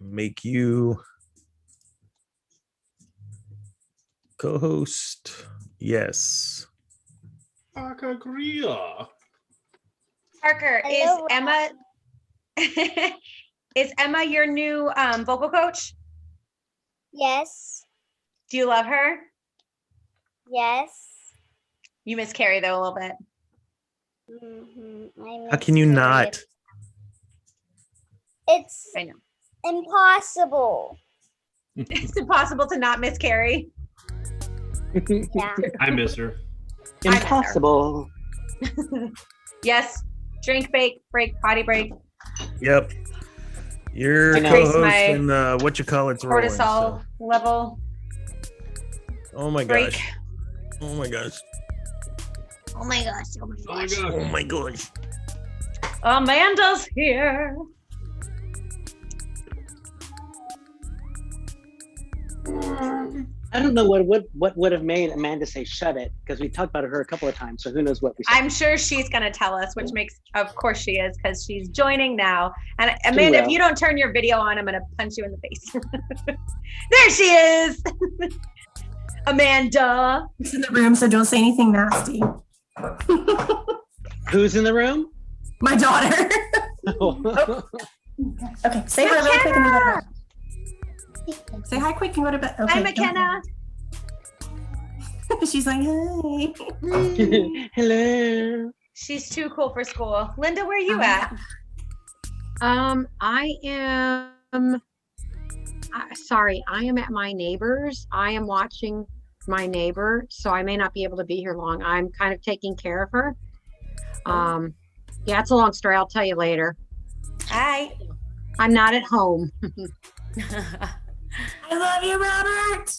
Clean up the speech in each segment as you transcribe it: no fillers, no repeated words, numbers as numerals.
make you co-host. Yes. Parker, Hello, is Emma is Emma your new vocal coach? Yes. Do you love her? Yes. You miss Carrie though a little bit. How can you not? It's I know. impossible. It's impossible to not miss Carrie. Yeah. I miss her. Impossible. Yes. Drink, break, potty break. Yep. You're I know. co-host in what you call it's rolling. Cortisol level. Oh my Break. gosh. Oh my gosh. Oh my gosh. Oh my Oh my gosh. god. Oh my gosh. Amanda's here. I don't know what would have made Amanda say shut it, because we talked about her a couple of times, so who knows what we said. I'm sure she's going to tell us, which makes, of course she is, because she's joining now. And Amanda, if will. you don't turn your video on, I'm going to punch you in the face. There she is. Amanda. She's in the room, so don't say anything nasty. Who's in the room? My daughter. Okay, say hi really quick and then go to bed. Say hi quick and go to bed. Okay, Hi, McKenna. She's like, hi. Hello. She's too cool for school. Linda, where are you at? I am sorry, I am at my neighbor's. I am watching my neighbor, so I may not be able to be here long. I'm kind of taking care of her. Yeah, it's a long story. I'll tell you later. Hi. I'm not at home. I love you, Robert.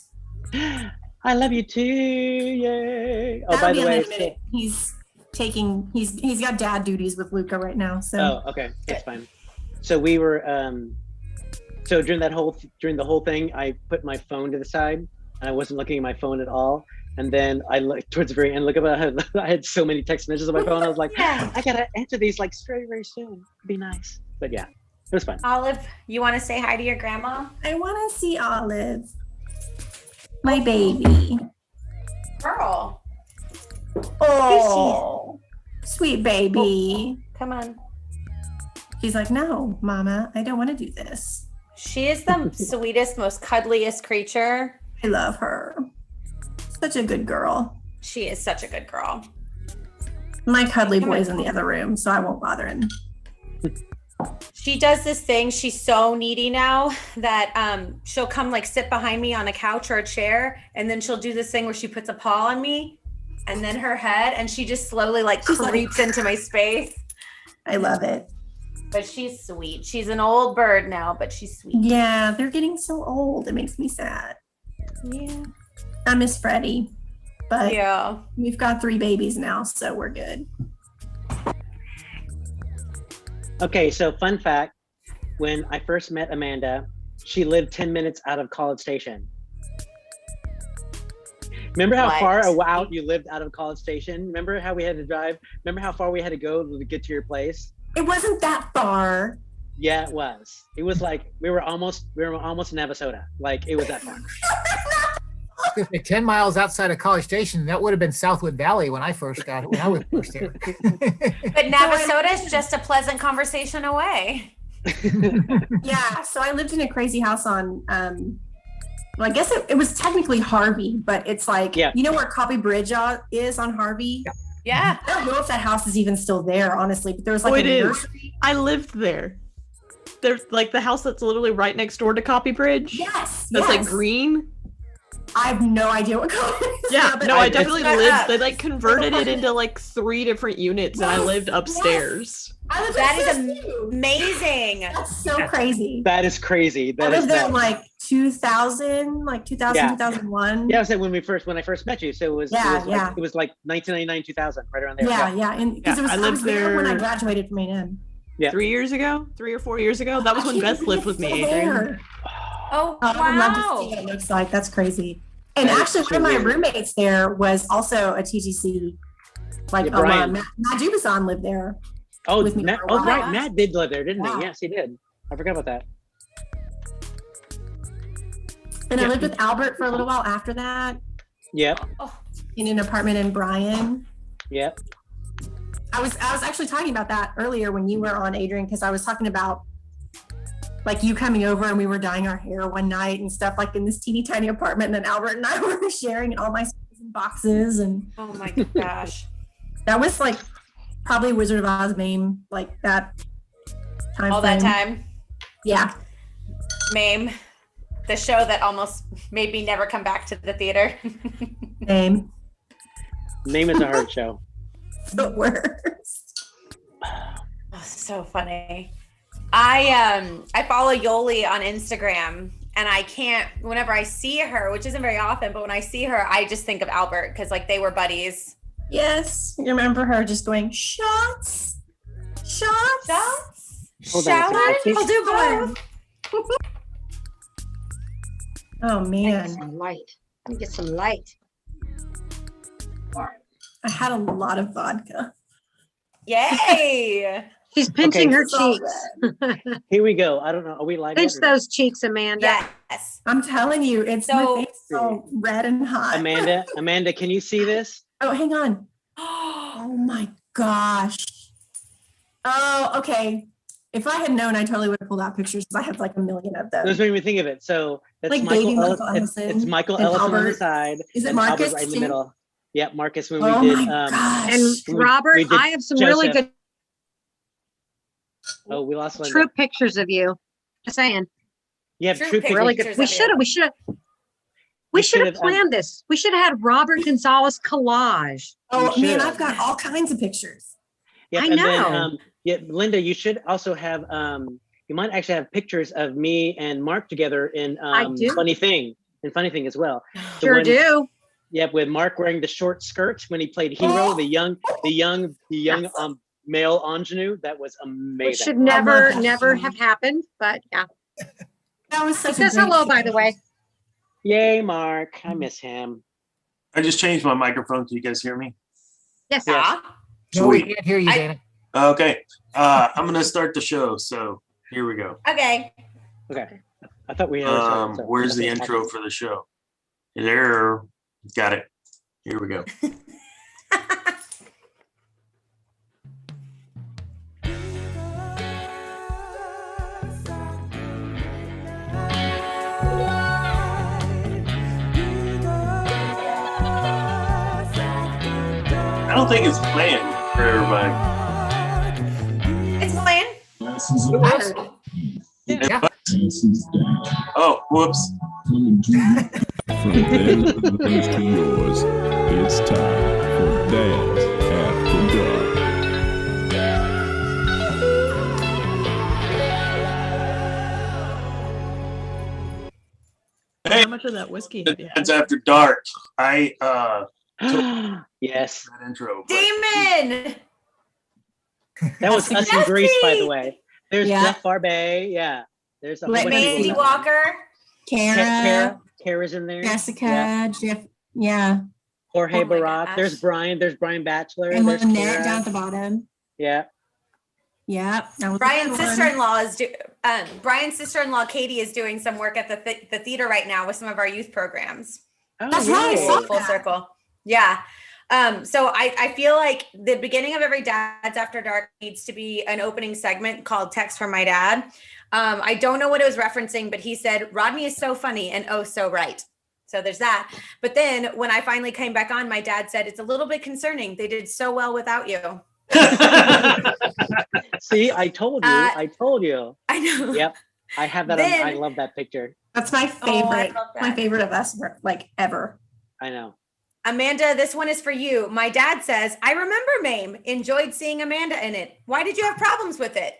I love you too. Yay. Oh, That'll by be the in way, a minute. He's got dad duties with Luca right now. So oh, okay, that's fine. So we were so during the whole thing, I put my phone to the side and I wasn't looking at my phone at all. And then I looked towards the very end, I had so many text messages on my phone. I was like, Yeah. I gotta answer these like very soon. It'd be nice. But yeah, it was fun. Olive, you want to say hi to your grandma? I want to see Olive, my baby. Girl. Oh, sweet baby. Come on. She's like, no, Mama, I don't want to do this. She is the sweetest, most cuddliest creature. I love her. Such a good girl. She is such a good girl. My cuddly Come on. boy's in the other room, so I won't bother him. She does this thing. She's so needy now that she'll come like sit behind me on a couch or a chair, and then she'll do this thing where she puts a paw on me and then her head, and she just slowly like She's like- creeps into my space. I love it. But she's sweet. She's an old bird now, but she's sweet. Yeah, they're getting so old. It makes me sad. Yeah. I miss Freddie, but Yeah. we've got 3 babies now, so we're good. Okay, so fun fact, when I first met Amanda, she lived 10 minutes out of College Station. Remember how What? far out you lived out of College Station? Remember how we had to drive? Remember how far we had to go to get to your place? It wasn't that far. Yeah, it was. It was like we were almost in Navasota. Like it was that far. 10 miles outside of College Station, that would have been Southwood Valley when I was first here. But Navasota is just a pleasant conversation away. Yeah, so I lived in a crazy house on well, I guess it was technically Harvey, but it's like, Yeah. you know where Copy Bridge is on Harvey? Yeah. I don't know if that house is even still there, honestly, but there was like Oh, a it is. nursery. I lived there. There's like the house that's literally right next door to Copy Bridge. Yes, That's yes. like green. I have no idea what color it is. Yeah, but no, I I- definitely Shut lived. up. They like converted it into like 3 different units, and I Yes, lived yes. upstairs. I lived That is upstairs too. Amazing. That's so crazy. That is crazy. I That is lived there nuts. in like 2000, Yeah. 2001. Yeah, I said when I first met you. So it was Yeah. it was like 1999, 2000, right around there. Yeah. And because Yeah, I I was lived there when I there- graduated from A&M. Yeah. 3 years ago, 3 or 4 years ago. That was when I can't Beth lived believe with it's me, still Adrian. there. Oh, I would love to see wow. what it looks like. That's crazy. And That is actually, too one of my weird. roommates there was also a TTC, like Yeah, Brian. Matt Dubison lived there. Oh, with me Matt, for a oh while. right, Matt did live there, didn't Yeah. he? Yes, he did. I forgot about that. And I lived with Albert for a little while after that Yep. in an apartment in Bryan. Yep. I was actually talking about that earlier when you were on, Adrian, because I was talking about like you coming over and we were dyeing our hair one night and stuff like in this teeny tiny apartment. And then Albert and I were sharing and all my boxes. And Oh my gosh. that was like probably Wizard of Oz MAME, like that time. All that frame. time. Yeah. MAME. The show that almost made me never come back to the theater. MAME. Name is a hard show. The worst. Oh, so funny. I follow Yoli on Instagram, and I can't, whenever I see her, which isn't very often, but when I see her, I just think of Albert because like they were buddies. Yes. You remember her just going, shots. Shots. Shots. Hold on a second. I Shots. think- I'll do both. Oh Let me get man. some light. Let me get some light. I had a lot of vodka. Yay. She's pinching her It's all cheeks. Here we go. I don't know. Are we live? Pinch yet or not? those cheeks, Amanda. Yes. I'm telling you, it's So- my face is all red and hot. Amanda, can you see this? Oh, hang on. Oh my gosh. Oh, okay. If I had known, I totally would have pulled out pictures because I have like a million of Those those. made me think of it. So that's Like Michael, baby Michael It's Ellison Michael and Ellison on the Albert. side. Is it and Albert Marcus right in the too? middle. Yep, Marcus when Oh we did. my gosh. And we- Robert, we did I have some really Joseph. good Oh, we lost Linda. true pictures of you. Just saying. You have True true pictures. Really pictures. good. We of you. should have. We should have should've, planned this. We should have had Robert Gonzalez collage. Oh You man, should. I've got all kinds of pictures. Yep, I and then, know. yeah, Linda, you should also have. You might actually have pictures of me and Mark together in do. Funny Thing. In Funny Thing as well. The Sure one- do. Yep, with Mark wearing the short skirt when he played Hero, the young male ingenue. That was amazing. Which should love never, that never show. have happened. But yeah. That was He such a says great hello, by show. the way. Yay, Mark! I miss him. I just changed my microphone. Can you guys hear me? Yes. Yeah. No, we Sweet. can't hear you, I- Dana. Okay. I'm gonna start the show. So here we go. Okay. Okay, I thought we had. Where's the intro for the show? There. Got it. Here we go. I don't think it's planned for everybody. It's playing. Yeah. Oh, whoops. From their lovers to yours, it's time for Dads After Dark. Hey, How much of that whiskey have you had? it's after dark. I Yes, that intro. but- Damon. that was us in Greece, by the Jesse! way. There's Yeah. Jeff Barbet. Yeah, there's a whole Let bunch of me- people Mandy in there. Walker. Kara, Kara's in there. Jessica, Yeah. Jeff, yeah, Jorge Oh my Barak. gosh. There's Brian. There's Brian Batchelor. and There's Lynette Kara. down at the bottom. Yeah. Yeah, that was a Brian's good one. sister-in-law is Brian's sister-in-law Katie is doing some work at the theater right now with some of our youth programs. Oh, That's right, I really? saw Full that. circle. Yeah. So I feel like the beginning of every Dad's After Dark needs to be an opening segment called Text from My Dad. I don't know what it was referencing, but he said, Rodney is so funny and oh so right. So there's that. But then when I finally came back on, my dad said, it's a little bit concerning. They did so well without you. See, I told you. Uh, I told you. I know. Yep. I have that. Then- I love that picture. That's my Oh, I favorite. love that. My favorite of us, like ever. I know. Amanda, this one is for you. My dad says, I remember MAME. Enjoyed seeing Amanda in it. Why did you have problems with it?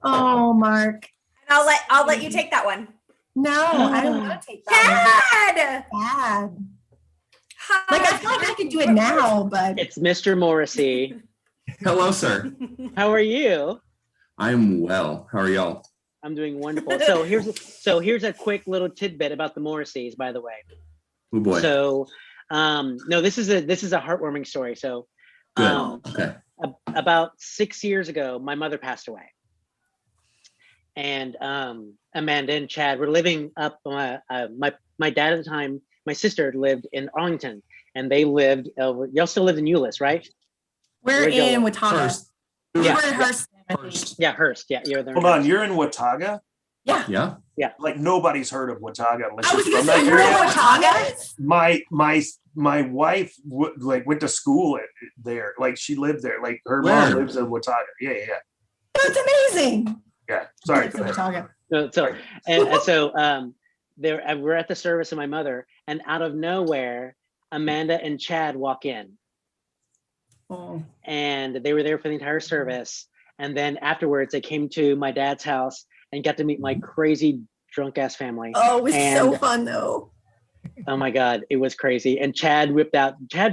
Oh, Mark. And I'll let you take that one. No, I don't want to take that. Dad! One. Bad. Like I feel like I could do it now, but It's Mr. Morrissey. Hello, sir. How are you? I'm well. How are y'all? I'm doing wonderful. Here's a quick little tidbit about the Morrisseys, by the way. Oh boy. So, no, this is a heartwarming story. So, Good. Okay. about 6 years ago, my mother passed away, and Amanda and Chad were living up. My dad at the time, my sister lived in Arlington, and they lived. Y'all still lived in Euless, right? We're Where'd y'all in live? Watauga. First. We Yeah, were in yeah. Hearst. I think. Yeah, Hearst. Yeah, you're there. Hold on, you're in Watauga? Yeah. Yeah. Like nobody's heard of Watauga unless I was you're gonna from say, that you're in area. Watauga? My wife went to school there. Like she lived there. Like her Where? mom lives in Watauga. Yeah. That's amazing. Yeah. Sorry. It's Go in ahead. Watauga. So we're at the service of my mother, and out of nowhere, Amanda and Chad walk in, Oh. and they were there for the entire service. And then afterwards, they came to my dad's house and got to meet my crazy drunk ass family. Oh, it was so And- fun though. Oh my God, it was crazy. And Chad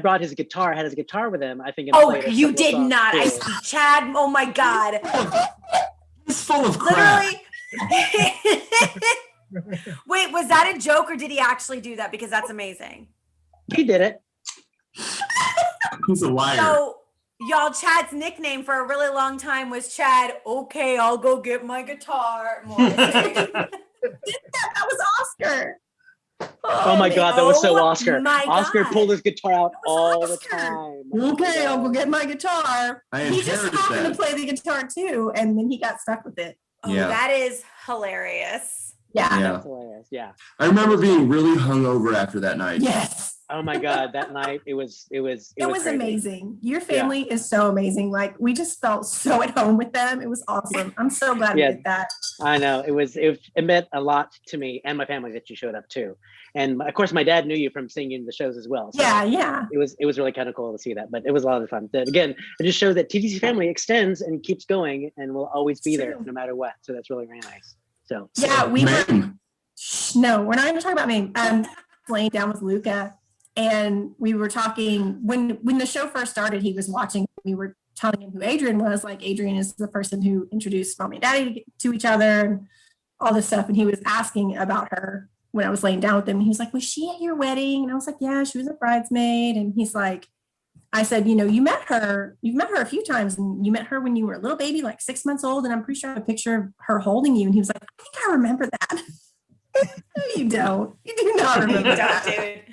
brought his guitar, had his guitar with him, I think. and Oh, played a you couple did songs not. I too. Chad. Oh my God. It's full of crap. Literally. Wait, was that a joke or did he actually do that? Because that's amazing. He did it. He's a liar. So, y'all, Chad's nickname for a really long time was Chad. Okay, I'll go get my guitar. That was Oscar. Oh my God, that was so Oh Oscar. my Oscar God. pulled his guitar out was all the Oscar. time. Okay, I'll go get my guitar. I He just inherited happened to that. play the guitar too, and then he got stuck with it. Oh, Yeah. that is hilarious. Yeah. Yeah. That's hilarious. Yeah. I remember being really hungover after that night. Yes. Oh my God, that night it was It was crazy. amazing. Your family is so amazing. Like we just felt so at home with them. It was awesome. I'm so glad we Yeah. did that. I know it meant a lot to me and my family that you showed up too. And of course, my dad knew you from seeing you in the shows as well. So Yeah. it was really kind of cool to see that. But it was a lot of fun. But again, it just shows that TTC family extends and keeps going and will always be there True. no matter what. So that's really, really nice. So Yeah, we were. Man, No, we're not even talking about me. Laying down with Luca, and we were talking when the show first started. He was watching. We were telling him who Adrian was. Like Adrian is the person who introduced mommy and daddy to each other, and all this stuff. And he was asking about her when I was laying down with him. And he was like, "Was she at your wedding?" And I was like, "Yeah, she was a bridesmaid." And he's like, I said, "You know, you've met her a few times, and you met her when you were a little baby, like 6 months old. And I'm pretty sure I have a picture of her holding you." And he was like, "I think I remember that." No, you don't. You do not remember that. Dude.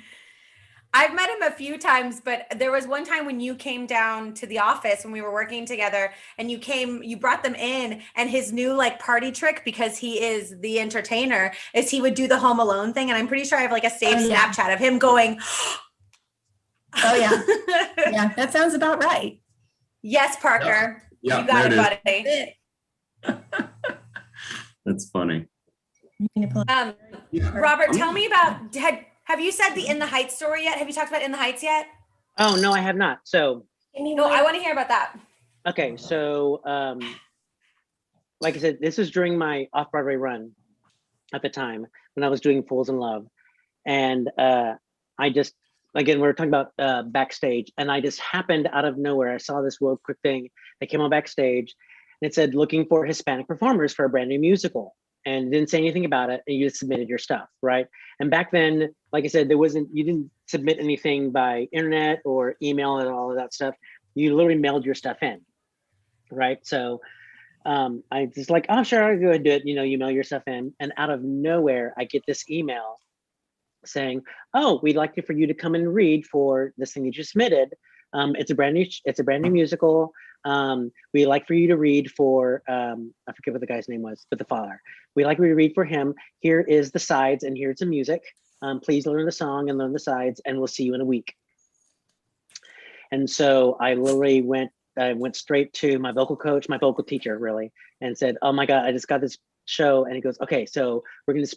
I've met him a few times, but there was one time when you came down to the office when we were working together and you brought them in, and his new like party trick, because he is the entertainer, is he would do the Home Alone thing. And I'm pretty sure I have like a saved Oh, yeah. Snapchat of him going, Oh yeah. Yeah, that sounds about right. yes, Parker. Yeah, You got it, there buddy. that's funny. Robert, tell me about, have you said the In the Heights story yet? Have you talked about In the Heights yet? Oh no, I have not. So No, I want to hear about that. okay, so like I said, this was during my off-Broadway run at the time when I was doing Fools in Love. And I just, again, we were talking about backstage, and I just happened out of nowhere, I saw this real quick thing that came on backstage, and it said looking for Hispanic performers for a brand new musical. And it didn't say anything about it, and you just submitted your stuff, right? And back then, like I said, you didn't submit anything by internet or email and all of that stuff. You literally mailed your stuff in, right? So I just like, oh, sure, I'll go ahead and do it. You know, you mail your stuff in, and out of nowhere, I get this email saying, oh, we'd like for you to come and read for this thing that you submitted. It's a brand new musical. We'd like for you to read for, I forget what the guy's name was, but the father. We'd like for you to read for him. Here is the sides and here's the music. Please learn the song and learn the sides, and we'll see you in a week. And so I literally went straight to my vocal coach, my vocal teacher really, and said, oh my God, I just got this show. And he goes, okay, so this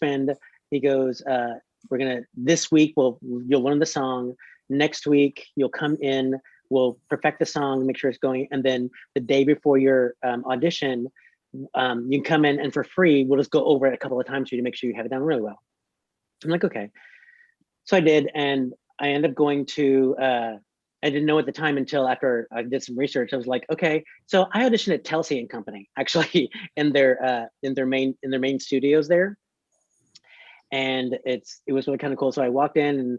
week, you'll learn the song. Next week, you'll come in, we'll perfect the song, make sure it's going. And then the day before your audition, you can come in, and for free, we'll just go over it a couple of times for you to make sure you have it done really well. I'm like, okay. So I did, and I ended up going to, I didn't know at the time until after I did some research. I was like, okay, so I auditioned at Telsey and Company, actually, in their main studios there. And it was really kind of cool. So I walked in,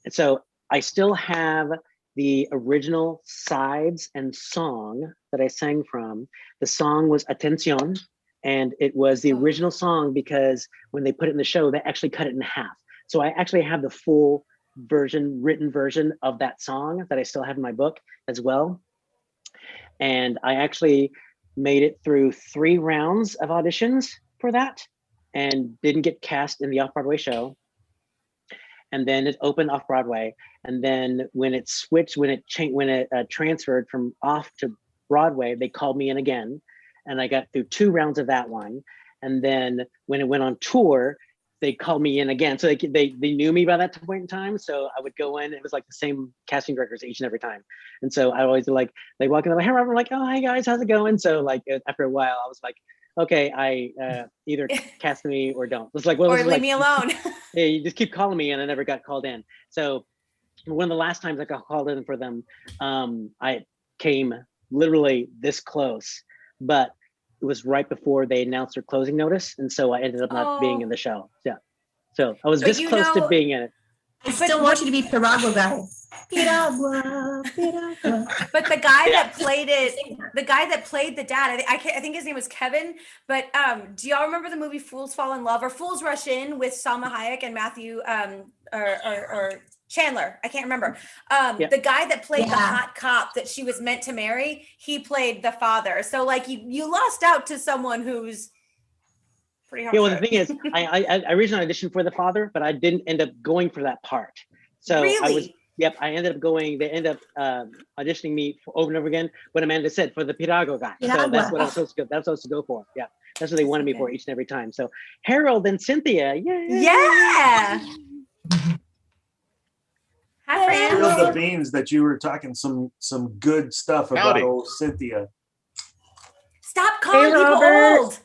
and so I still have the original sides and song that I sang from. The song was Atención, and it was the original song because when they put it in the show, they actually cut it in half. So I actually have the full version, written version of that song that I still have in my book as well. And I actually made it through 3 rounds of auditions for that and didn't get cast in the off-Broadway show. And then it opened off-Broadway. And then when it switched, when it transferred from off to Broadway, they called me in again. And I got through 2 rounds of that one. And then when it went on tour, they called me in again. So they knew me by that point in time. So I would go in, it was like the same casting directors each and every time. And so I always like, they walk in, like, hey, Robert, I'm like, oh, hi guys, how's it going? So like after a while, I was like, okay, I either cast me or don't. It's like, well, Or leave me alone. yeah, you just keep calling me, and I never got called in. So one of the last times I got called in for them, I came literally this close, but it was right before they announced their closing notice, and so I ended up not being in the show. Yeah, so I was this close to being in it. I still want you to be Piragua guy. Piragua, Piragua. But the guy that played it, the guy that played the dad, I think his name was Kevin. But do y'all remember the movie Fools Fall in Love or Fools Rush In with Salma Hayek and Matthew or Chandler? I can't remember. The guy that played the hot cop that she was meant to marry, he played the father. So like you lost out to someone who's pretty hard. Yeah, well, the thing is, I originally auditioned for the father, but I didn't end up going for that part. So really? I ended up going, they ended up auditioning me over and over again, what Amanda said, for the Piragua guy. So that's what I was supposed to go, that's what I was supposed to go for. Yeah, that's what they wanted me for each and every time. So Harold and Cynthia, yeah. Hi, friends. Spill the beans that you were talking some good stuff about old Cynthia. Stop calling people old.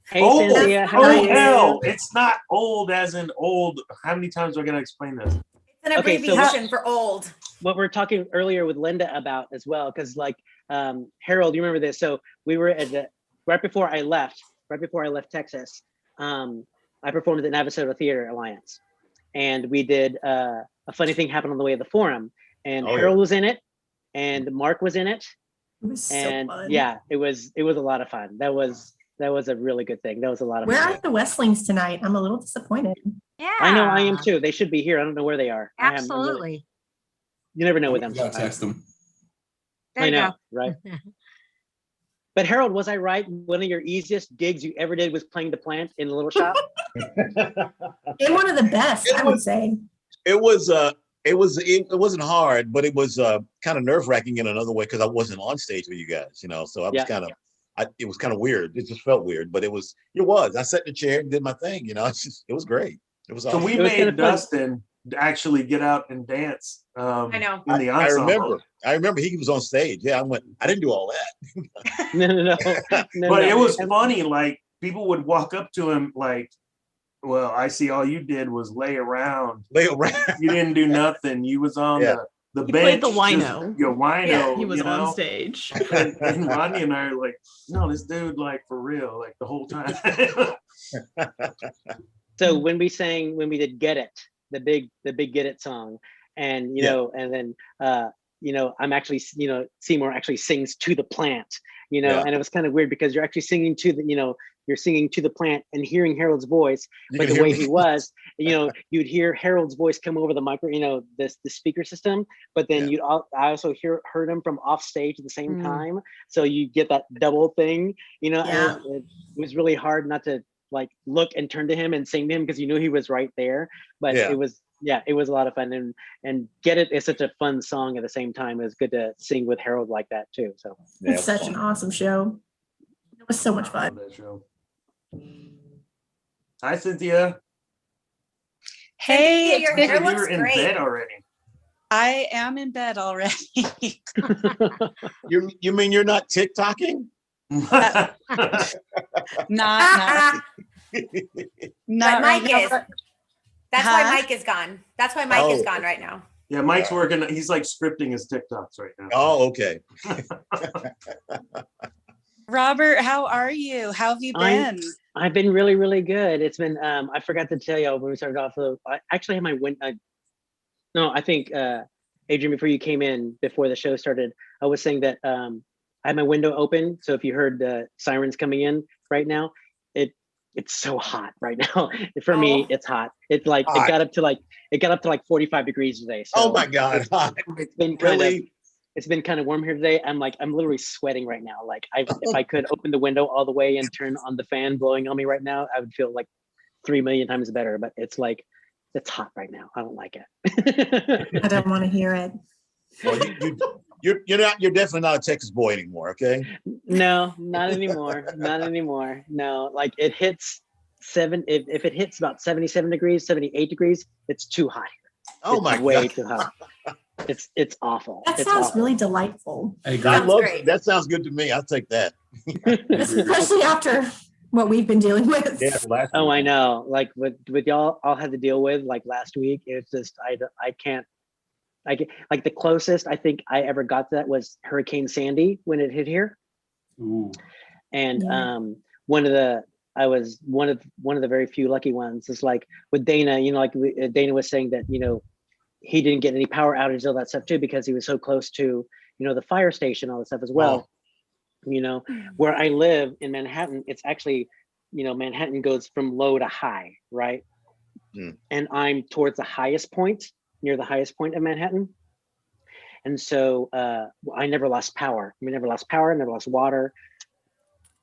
Hey, old. Cynthia, how Oh are you? hell, it's not old as in old. How many times am I gonna explain this? It's an abbreviation for old. What we're talking earlier with Linda about as well, because like Harold, you remember this? So we were at right before I left Texas, I performed at the Navasota Theater Alliance, and we did a funny thing happened on the way to the forum, and Harold was in it, and Mark was in it, and fun. yeah, it was a lot of fun. That was a really good thing. That was a lot of We're fun. at the Westlings tonight. I'm a little disappointed. Yeah. I know I am too. They should be here. I don't know where they are. Absolutely. You never know with them. Gotta text them. There I you know, go. right? But Harold, was I right? One of your easiest gigs you ever did was playing the plant in the little shop? And one of the best, I would say. It wasn't hard, but it was kind of nerve-wracking in another way because I wasn't on stage with you guys, you know. So I was it was kind of weird. It just felt weird, but it was. I sat in the chair and did my thing, you know. It was great. It was awesome. So we made Dustin actually get out and dance. I know. In the ensemble. I remember he was on stage. Yeah, I didn't do all that. No. But it was funny. Like people would walk up to him like, "Well, I see all you did was lay around. You didn't do nothing. You was on the He bench. played the wino. Your wino. Yeah, he was you on know? stage. And Rodney and I are like, no, this dude, like for real, like the whole time. So when we did Get It, the big Get It song, and you know, and then I'm actually, Seymour actually sings to the plant, and it was kind of weird because you're actually singing to the, you're singing to the plant and hearing Harold's voice, but the way he was, you'd hear Harold's voice come over the micro, the speaker system, but then I also heard him from off stage at the same time. So you get that double thing, and it was really hard not to like look and turn to him and sing to him because you knew he was right there. But it was a lot of fun, and Get It is such a fun song at the same time. It was good to sing with Harold like that too. So It's such an awesome show. It was so much fun. Hi, Cynthia. Hey, Cynthia, it's your good. hair You're looks in great. bed already. I am in bed already. You mean you're not TikToking? not But right Mike now, is. but- That's Huh? why Mike is gone. That's why Mike is gone right now. Yeah, Mike's working. He's like scripting his TikToks right now. Oh, okay. Robert, how are you? How have you been? I've been really, really good. It's been, I forgot to tell you when we started off, I actually had my I think, Adrian, before you came in, before the show started, I was saying that I had my window open. So if you heard the sirens coming in right now, it's so hot right now. For me, it's hot. It's like it got up to like 45 degrees today. So Oh my God. it's been kind of warm here today. I'm literally sweating right now. Like if I could open the window all the way and turn on the fan blowing on me right now, I would feel like 3 million times better. But it's like, it's hot right now. I don't like it. I don't want to hear it. Well, you're definitely not a Texas boy anymore, okay? No, not anymore. Not anymore. No, like it hits if it hits about 77 degrees, 78 degrees, it's too hot here. Oh It's my way God. too hot. It's awful. That It's sounds awful. really delightful. That sounds good to me. I'll take that. Especially after what we've been dealing with. Yeah, Oh, I know. Like with y'all all had to deal with like last week. It's just I can't. Like the closest I think I ever got to that was Hurricane Sandy when it hit here. Ooh. And Yeah. I was one of the very few lucky ones. It's like with Dana, Dana was saying that he didn't get any power outages, all that stuff too, because he was so close to the fire station, all that stuff as well. Where I live in Manhattan, it's actually Manhattan goes from low to high, right? And I'm towards the highest point, near the highest point of Manhattan. And so I never lost power. Never lost water,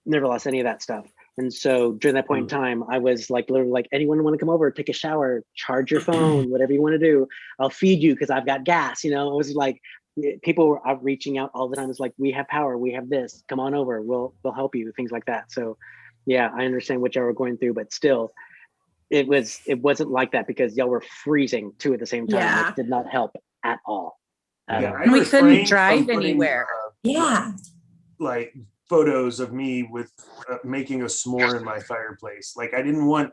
never lost any of that stuff. And so during that point in time, I was like, literally like, anyone want to come over, take a shower, charge your phone, whatever you want to do. I'll feed you because I've got gas. It was like, people were out reaching out all the time. It's like, we have power, we have this, come on over, we'll help you, things like that. So yeah, I understand what y'all were going through, but still, it wasn't like that because y'all were freezing too at the same time. Yeah. It did not help at all. Yeah, I We refrained couldn't from drive putting, anywhere. Yeah. like photos of me with making a s'more in my fireplace. Like I didn't want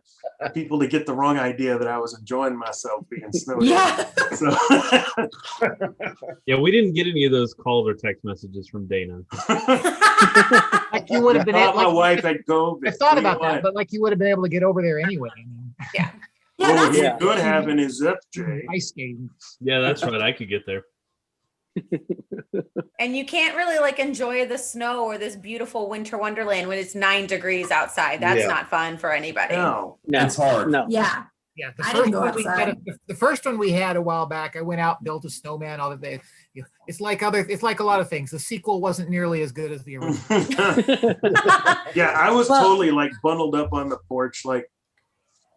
people to get the wrong idea that I was enjoying myself being snowed in. Yeah. So Yeah, we didn't get any of those calls or text messages from Dana. Like you would have been thought able. my wife had COVID. I thought about What? that, but like you would have been able to get over there anyway. I mean, Yeah, What you Yeah. could have in his FJ. ice skating. Yeah, that's right. I could get there. And you can't really like enjoy the snow or this beautiful winter wonderland when it's 9 degrees outside. That's Yeah. not fun for anybody. No. No, It's hard. No. Yeah. Yeah, I didn't go outside. the first one we had a while back, I went out, built a snowman. All of that. It's like a lot of things. The sequel wasn't nearly as good as the original. Yeah, I was Well- totally like bundled up on the porch, like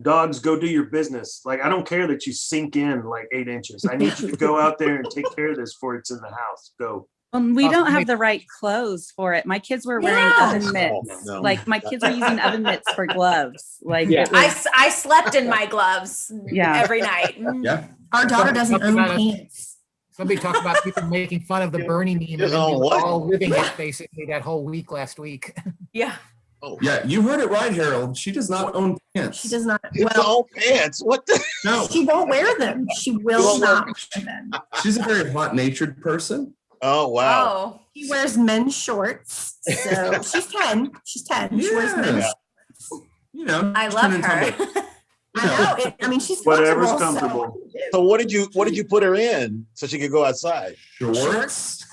dogs, go do your business. Like I don't care that you sink in like 8 inches. I need you to go out there and take care of this before it's in the house. Go. We Oh, don't have wait. the right clothes for it. My kids were wearing Yeah. oven mitts. No. Like my kids were using oven mitts for gloves. Like Yeah. it was- I slept in my gloves Yeah. every night. Yeah. Our daughter doesn't own pants. Somebody talked about people making fun of the Bernie meme. Just And on we were what? all living it basically that whole week last week. Yeah. Oh, Yeah, you heard it right, Harold. She does not own pants. She does not. it's Well, all pants. What the? No, she won't wear them. She will won't wear not wear them. she's a very hot-natured person. Oh wow. Oh. She wears men's shorts. So she's 10. She's 10. She wears men's Yeah. You know, I turn love into her. a- I know. I mean, she's Whatever's flexible, so- comfortable. So what did you put her in so she could go outside? Shorts.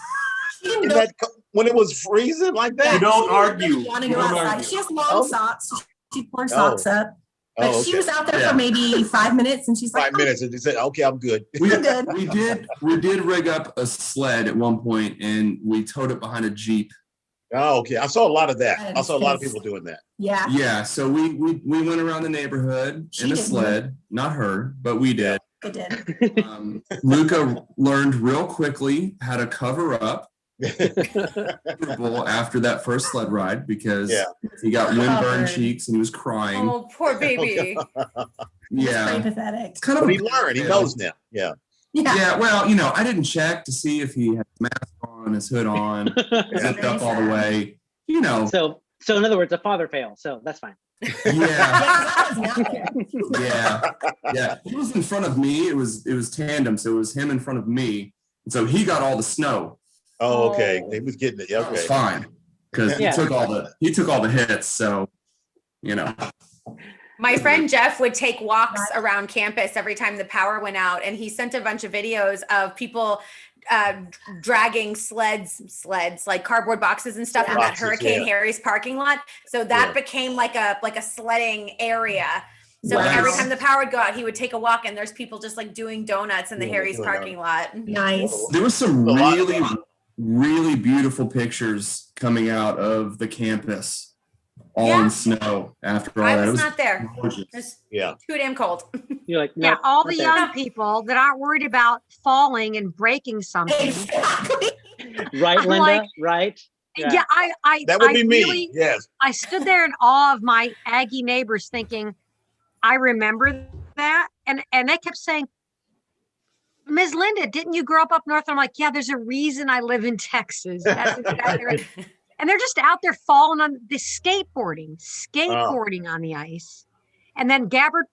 She didn't In go- that when it was freezing like that? You don't she didn't argue. really want to You go don't outside. argue. She has long Oh. socks. So she pulled her Oh. socks up. But Oh, she okay. was out there Yeah. for maybe 5 minutes, and she's like, 5 minutes, and they said, "Okay, I'm good." We, I'm good. we did rig up a sled at one point, and we towed it behind a Jeep. Oh, okay. I saw a lot of that. That I saw a lot of is- people doing that. yeah. Yeah, so we went around the neighborhood She in a didn't. sled. Not her, but we did. It did. Luca learned real quickly how to cover up after that first sled ride because Yeah. he got windburned Covered. cheeks and he was crying. Oh, poor baby. It's Yeah, very pathetic. it's kind of. But a he learned. He big knows deal. now. Yeah. Yeah. Yeah, well, I didn't check to see if he had his mask on, his hood on, zipped up all the way. So in other words, a father fail. So that's fine. Yeah, Yeah, 'cause I was not there. yeah. He was in front of me. It was tandem, so it was him in front of me. And so he got all the snow. Oh, okay. Oh. He was getting it. Yeah, That was okay. fine because Yeah. he took all the hits. So, My friend Jeff would take walks around campus every time the power went out, and he sent a bunch of videos of people dragging sleds, like cardboard boxes and stuff in that Boxes, Hurricane yeah. Harry's parking lot. So that Yeah. became like a sledding area. So Wow. every time the power would go out, he would take a walk, and there's people just like doing donuts in the Yeah, Harry's doing parking lot. Nice. There was some A lot of really, fun. really beautiful pictures coming out of the campus, all Yeah. in snow after all I that. It was not there. gorgeous. It was Yeah. too damn cold. You're like, Yeah, nope, all not the there. young people that aren't worried about falling and breaking something. Exactly. Right, I'm Linda? like- Right? Yeah, I That would I be me. really, Yes. I stood there in awe of my Aggie neighbors thinking, I remember that. And they kept saying, Ms. Linda, didn't you grow up north? I'm like, yeah, there's a reason I live in Texas. That's exactly right. And they're just out there falling on the skateboarding on the ice. And then Gabbard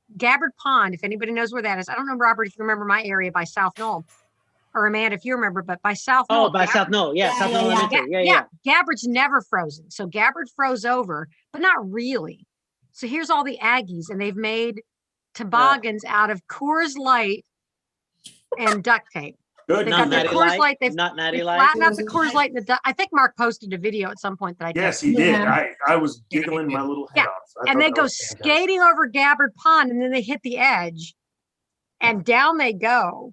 Pond, if anybody knows where that is. I don't know, Robert, if you remember my area by South Knoll. Or Amanda, if you remember, but by South Knoll. Oh, by South Knoll. Yeah, South Knoll Elementary. Yeah. Gabbard's never frozen. So Gabbard froze over, but not really. So here's all the Aggies, and they've made toboggans out of Coors Light and duct tape. Good. They Not got their Natty Coors Light? Light. They've Not Natty they Light? flattened out the Coors Light and the duct. I think Mark posted a video at some point that I did. Yes, he did. Yeah. I was giggling my little head Yeah. off. I And thought they that go was fantastic. skating over Gabbard Pond, and then they hit the edge, and down they go.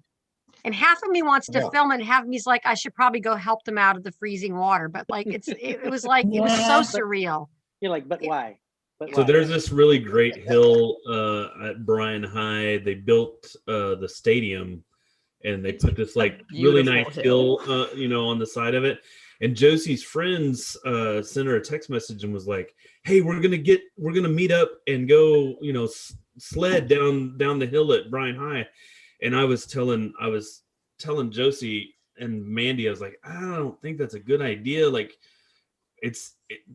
And half of me wants to Yeah. film it, and half of me's like, I should probably go help them out of the freezing water. But like, it was like, it was Yeah, so surreal. You're like, but why? But So why? there's this really great hill at Bryan High. They built the stadium, and they put this like really nice hill, on the side of it. And Josie's friends sent her a text message and was like, "Hey, we're gonna meet up and go, sled down the hill at Bryan High." And I was telling Josie and Mandy, I was like, I don't think that's a good idea. Like,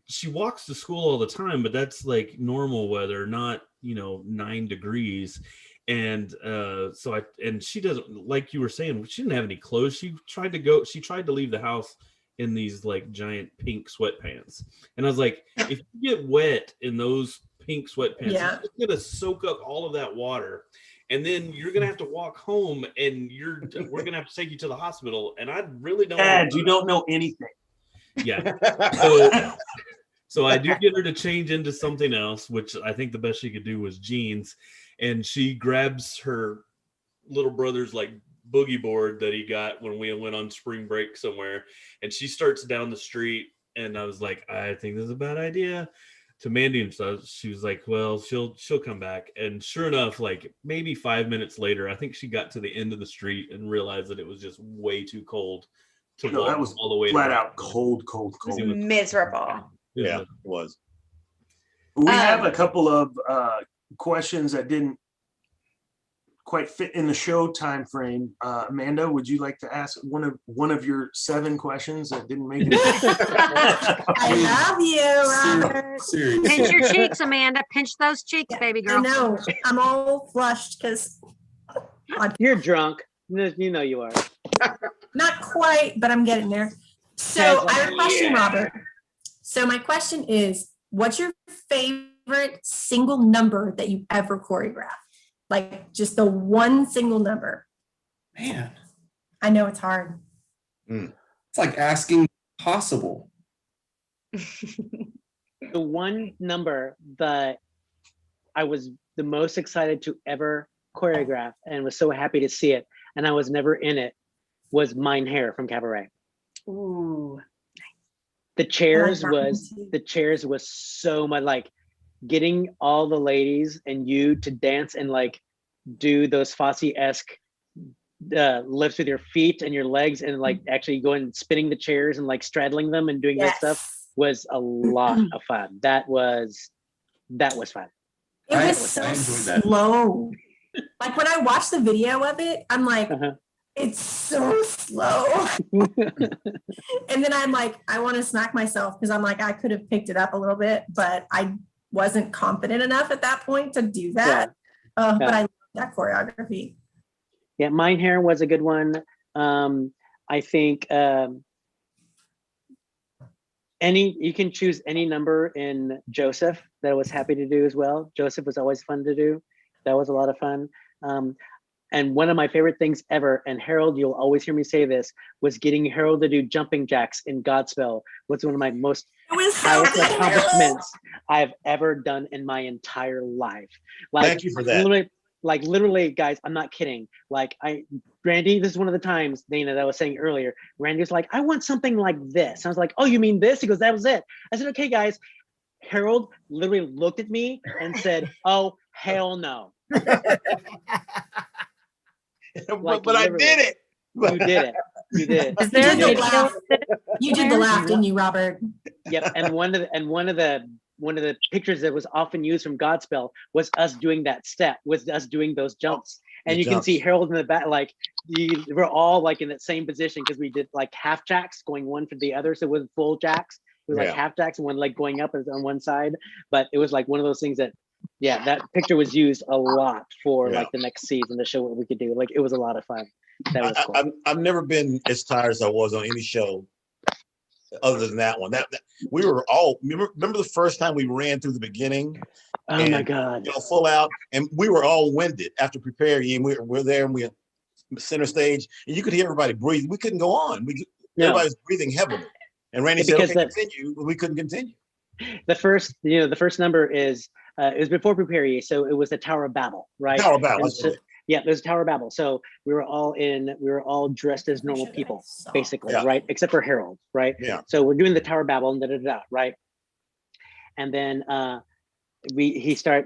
she walks to school all the time, but that's like normal weather, not 9 degrees. And and she doesn't, like you were saying, she didn't have any clothes. She tried to leave the house in these like giant pink sweatpants. And I was like, if you get wet in those pink sweatpants, Yeah. it's gonna soak up all of that water. And then you're gonna have to walk home, and we're gonna have to take you to the hospital. And I really don't. Dad, you don't know anything. Yeah. So I do get her to change into something else, which I think the best she could do was jeans. And she grabs her little brother's like boogie board that he got when we went on spring break somewhere, and she starts down the street. And I was like, I think this is a bad idea. To Mandy and stuff, she was like, well, she'll come back. And sure enough, like maybe 5 minutes later, I think she got to the end of the street and realized that it was just way too cold to No, walk that was all the way flat to out cold. Miserable. Yeah, it was. We have a couple of questions that didn't quite fit in the show time frame. Amanda, would you like to ask one of your 7 questions that didn't make it? I love you, Robert. Pinch your cheeks, Amanda. Pinch those cheeks, baby girl. I know. I'm all flushed because You're drunk. You know you are. not quite, but I'm getting there. So I have a question, Robert. So my question is, what's your favorite single number that you've ever choreographed? Like just the one single number. Man, I know it's hard. it's like asking possible. The one number that I was the most excited to ever choreograph and was so happy to see it, and I was never in it, was Mein Herr from Cabaret. Ooh. The chairs that one was too. the chairs was so much like getting all the ladies and you to dance and like do those Fosse-esque lifts with your feet and your legs and like actually going and spinning the chairs and like straddling them and doing that stuff was a lot of fun. That was fun. It was so slow. Like when I watched the video of it, I'm like, it's so slow. And then I'm like, I want to smack myself because I'm like, I could have picked it up a little bit, but I wasn't confident enough at that point to do that. But I love that choreography. Yeah, Mein Herr was a good one. I think you can choose any number in Joseph that I was happy to do as well. Joseph was always fun to do. That was a lot of fun. And one of my favorite things ever, and Harold, you'll always hear me say this, was getting Harold to do jumping jacks in Godspell was one of my most highest accomplishments I've ever done in my entire life. Like, Thank you for that. Literally, guys, I'm not kidding. Like Randy, this is one of the times, Dana, that I was saying earlier, Randy was like, I want something like this. I was like, oh, you mean this? He goes, that was it. I said, okay, guys. Harold literally looked at me and said, oh, hell no. But I did it. You did it. You did. Is there a video? You did the laugh, didn't you, Robert? Yep. And one of the pictures that was often used from Godspell was us doing that step, was us doing those jumps. And you can see Harold in the back, like we're all like in that same position because we did like half jacks going one for the other. So it was full jacks. It was like half jacks and one like going up on one side. But it was like one of those things that, yeah, that picture was used a lot for like the next season to show what we could do. Like it was a lot of fun. That was cool. I've never been as tired as I was on any show other than that one. That we were all remember the first time we ran through the beginning. Oh my God! You know, full out, and we were all winded after preparing. And we're there, and we center stage, and you could hear everybody breathe. We couldn't go on. Everybody was breathing heavily, and Randy said, "Okay, continue." We couldn't continue. The first number is it was before Prepare Ye, so it was the Tower of Babel, right? Tower of Babel. Yeah, there's Tower of Babel. So we were all dressed as normal people, basically, right? Except for Harold, right? Yeah. So we're doing the Tower of Babel and right? And then and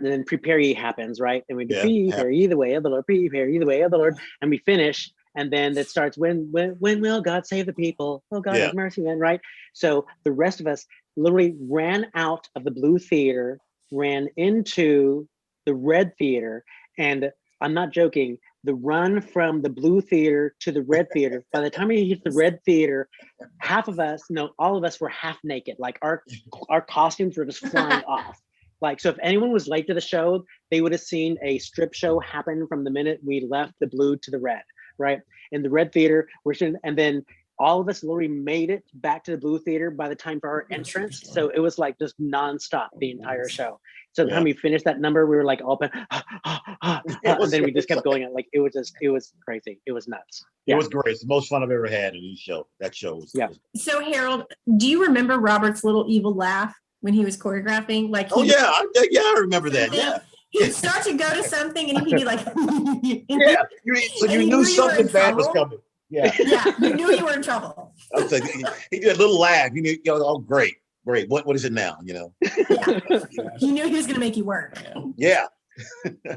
then Prepare Ye happens, right? And we prepare ye the way of the Lord, prepare ye the way of the Lord, and we finish. And then it starts, when will God save the people? Oh, God have mercy, then, right? So the rest of us literally ran out of the Blue Theater, ran into the Red Theater, and I'm not joking, the run from the Blue Theater to the Red Theater, by the time we hit the Red Theater, all of us were half naked. Like our costumes were just flying off. Like, so if anyone was late to the show, they would have seen a strip show happen from the minute we left the Blue to the Red, right? In the Red Theater, and then all of us literally made it back to the Blue Theater by the time for our entrance. So it was like just nonstop the entire show. So the time we finished that number, we were like open, and then we just kept going. Like it was crazy. It was nuts. It was great. It's the most fun I've ever had in any show. That show was. Yeah. So Harold, do you remember Robert's little evil laugh when he was choreographing? Like, I remember that. Yeah. He'd start to go to something, and he'd be like, "Yeah." So you knew something bad was coming. Yeah. Yeah, you knew you were in trouble. I was like, he did a little laugh. You knew, oh, great. What is it now? You know. Yeah. He knew he was going to make you work. Yeah.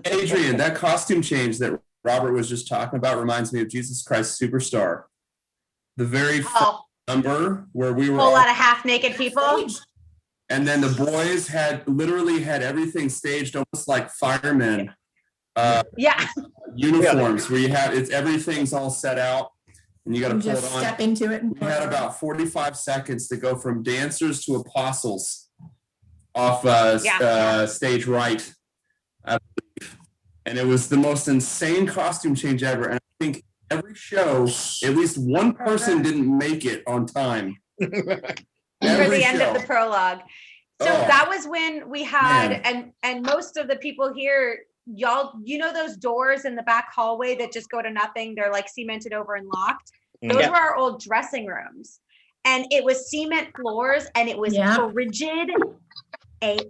Adrian, that costume change that Robert was just talking about reminds me of Jesus Christ Superstar. The very first number where we were a whole lot of half naked people. And then the boys had everything staged almost like firemen. Uniforms where you have everything's all set out and you got to pull it on. Step into it. We had about 45 seconds to go from dancers to apostles off stage right, I believe. And it was the most insane costume change ever. And I think every show, at least one person didn't make it on time. For the end of the prologue. So that was when we had, and most of the people here, y'all, you know those doors in the back hallway that just go to nothing? They're like cemented over and locked. Those were our old dressing rooms. And it was cement floors and it was frigid AF.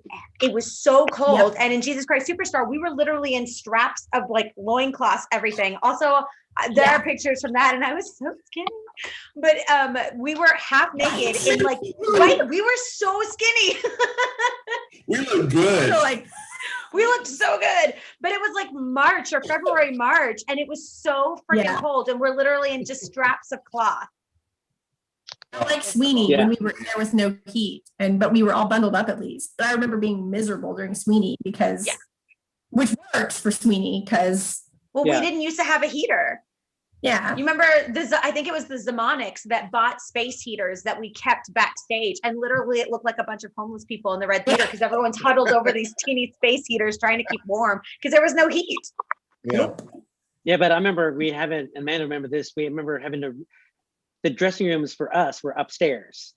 It was so cold. And in Jesus Christ Superstar, we were literally in straps of like loincloths, everything. Also, there are pictures from that, and I was so skinny. But we were half naked in like, we were so skinny. We look good. We looked so good, but it was like March or February, March, and it was so freaking cold, and we're literally in just straps of cloth. Like Sweeney when we were there with no heat, but we were all bundled up at least. But I remember being miserable during Sweeney because, which works for Sweeney because we didn't used to have a heater. Yeah. You remember I think it was the Zamonics that bought space heaters that we kept backstage, and literally it looked like a bunch of homeless people in the Red Theater because everyone's huddled over these teeny space heaters trying to keep warm because there was no heat. Yeah, but I remember Amanda remember this. We remember having the dressing rooms for us were upstairs.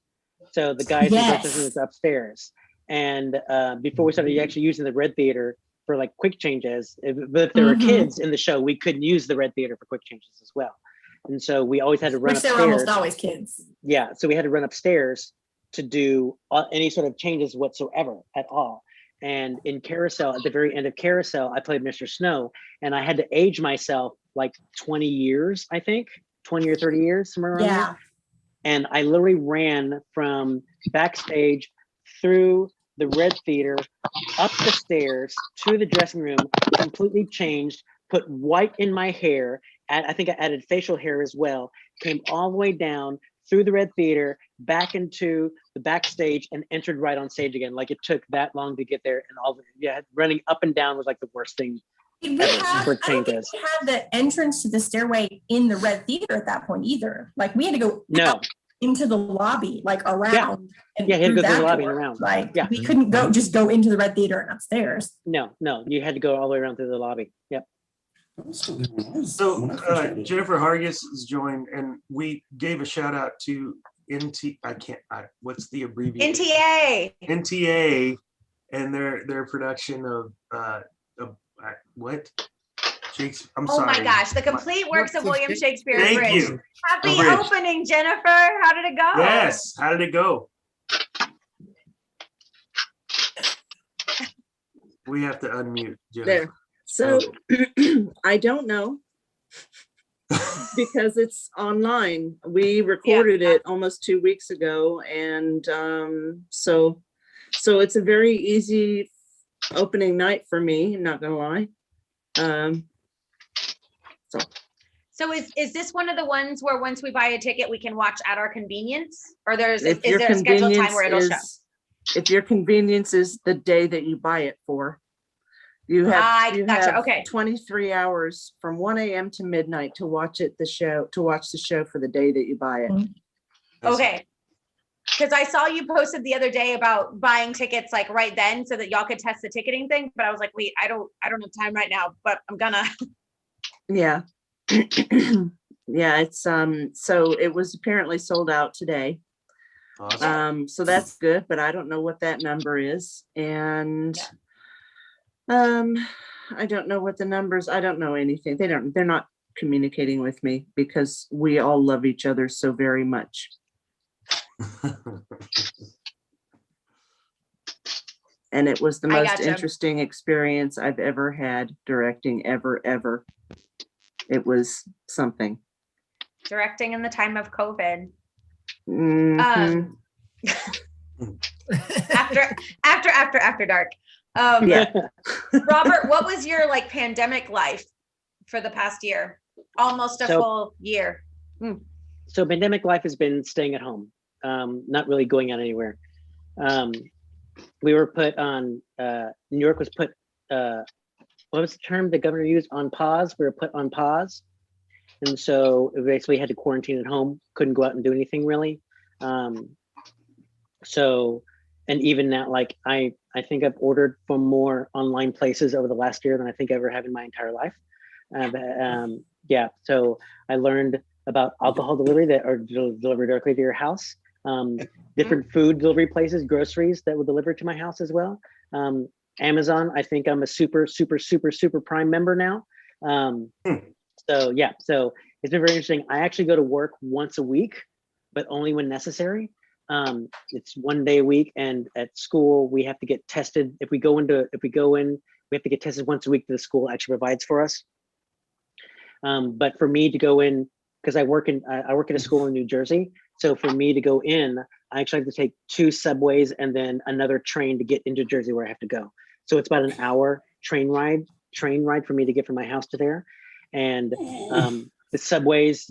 So the guys in the dressing rooms upstairs. And before we started actually using the Red Theater for like quick changes. But if there were Mhm. kids in the show, we couldn't use the Red Theater for quick changes as well. And so we always had to run Which they upstairs. were almost always kids. Yeah, so we had to run upstairs to do any sort of changes whatsoever at all. And in Carousel, at the very end of Carousel, I played Mr. Snow, and I had to age myself like 20 years, I think, 20 or 30 years, somewhere around Yeah. there. And I literally ran from backstage through the Red Theater, up the stairs to the dressing room, completely changed, put white in my hair. I think I added facial hair as well, came all the way down through the Red Theater, back into the backstage, and entered right on stage again. Like it took that long to get there, and all the, yeah, running up and down was like the worst thing Did we ever have, for I don't think changes. we had the entrance to the stairway in the Red Theater at that point either. Like we had to go No, out into the lobby, like around. And yeah, you had to through go through the that lobby and door. around. Like Yeah. we couldn't just go into the Red Theater and upstairs. No, you had to go all the way around through the lobby. Yep. So Jennifer Hargis has joined, and we gave a shout out to what's the abbreviation? NTA and their production of what? I'm Oh sorry. my gosh, the complete works of William Shakespeare. Thank Bridge. you. Happy Bridge. opening, Jennifer. How did it go? Yes. How did it go? We have to unmute Jennifer. There. So I don't know because it's online. We recorded it almost 2 weeks ago, and so it's a very easy opening night for me. I'm not gonna lie. So is this one of the ones where once we buy a ticket, we can watch at our convenience? Or is If there your a scheduled time convenience where it'll show? if your convenience is the day that you buy it for, you have, gotcha. Okay. 23 hours from 1 a.m. to midnight to watch the show for the day that you buy it. Okay. Because I saw you posted the other day about buying tickets like right then so that y'all could test the ticketing thing. But I was like, wait, I don't have time right now, but I'm gonna. Yeah. Yeah, it's so it was apparently sold out today. Awesome. So that's good, but I don't know what that number is. And I don't know what the numbers, I don't know anything. They're not communicating with me because we all love each other so very much. And it was the I most gotcha. interesting experience I've ever had directing ever. It was something. Directing in the time of COVID. Mhm. After dark. Yeah. Robert, what was your like pandemic life for the past year? Almost a full year. So pandemic life has been staying at home, not really going out anywhere. We were put on, New York was put, what was the term the governor used? On pause. We were put on pause. And so we basically had to quarantine at home, couldn't go out and do anything really. So, and even now, like I think I've ordered from more online places over the last year than I think I ever have in my entire life. Yeah, so I learned about alcohol delivery that are delivered directly to your house. Different food delivery places, groceries that will deliver to my house as well. Amazon, I think I'm a super Prime member now. So yeah, so it's been very interesting. I actually go to work once a week, but only when necessary. It's 1 day a week, and at school we have to get tested. If we go in, we have to get tested once a week that the school actually provides for us. But for me to go in, because I work at a school in New Jersey, so for me to go in, I actually have to take 2 subways and then another train to get into Jersey where I have to go. So it's about an hour train ride for me to get from my house to there. And the subways,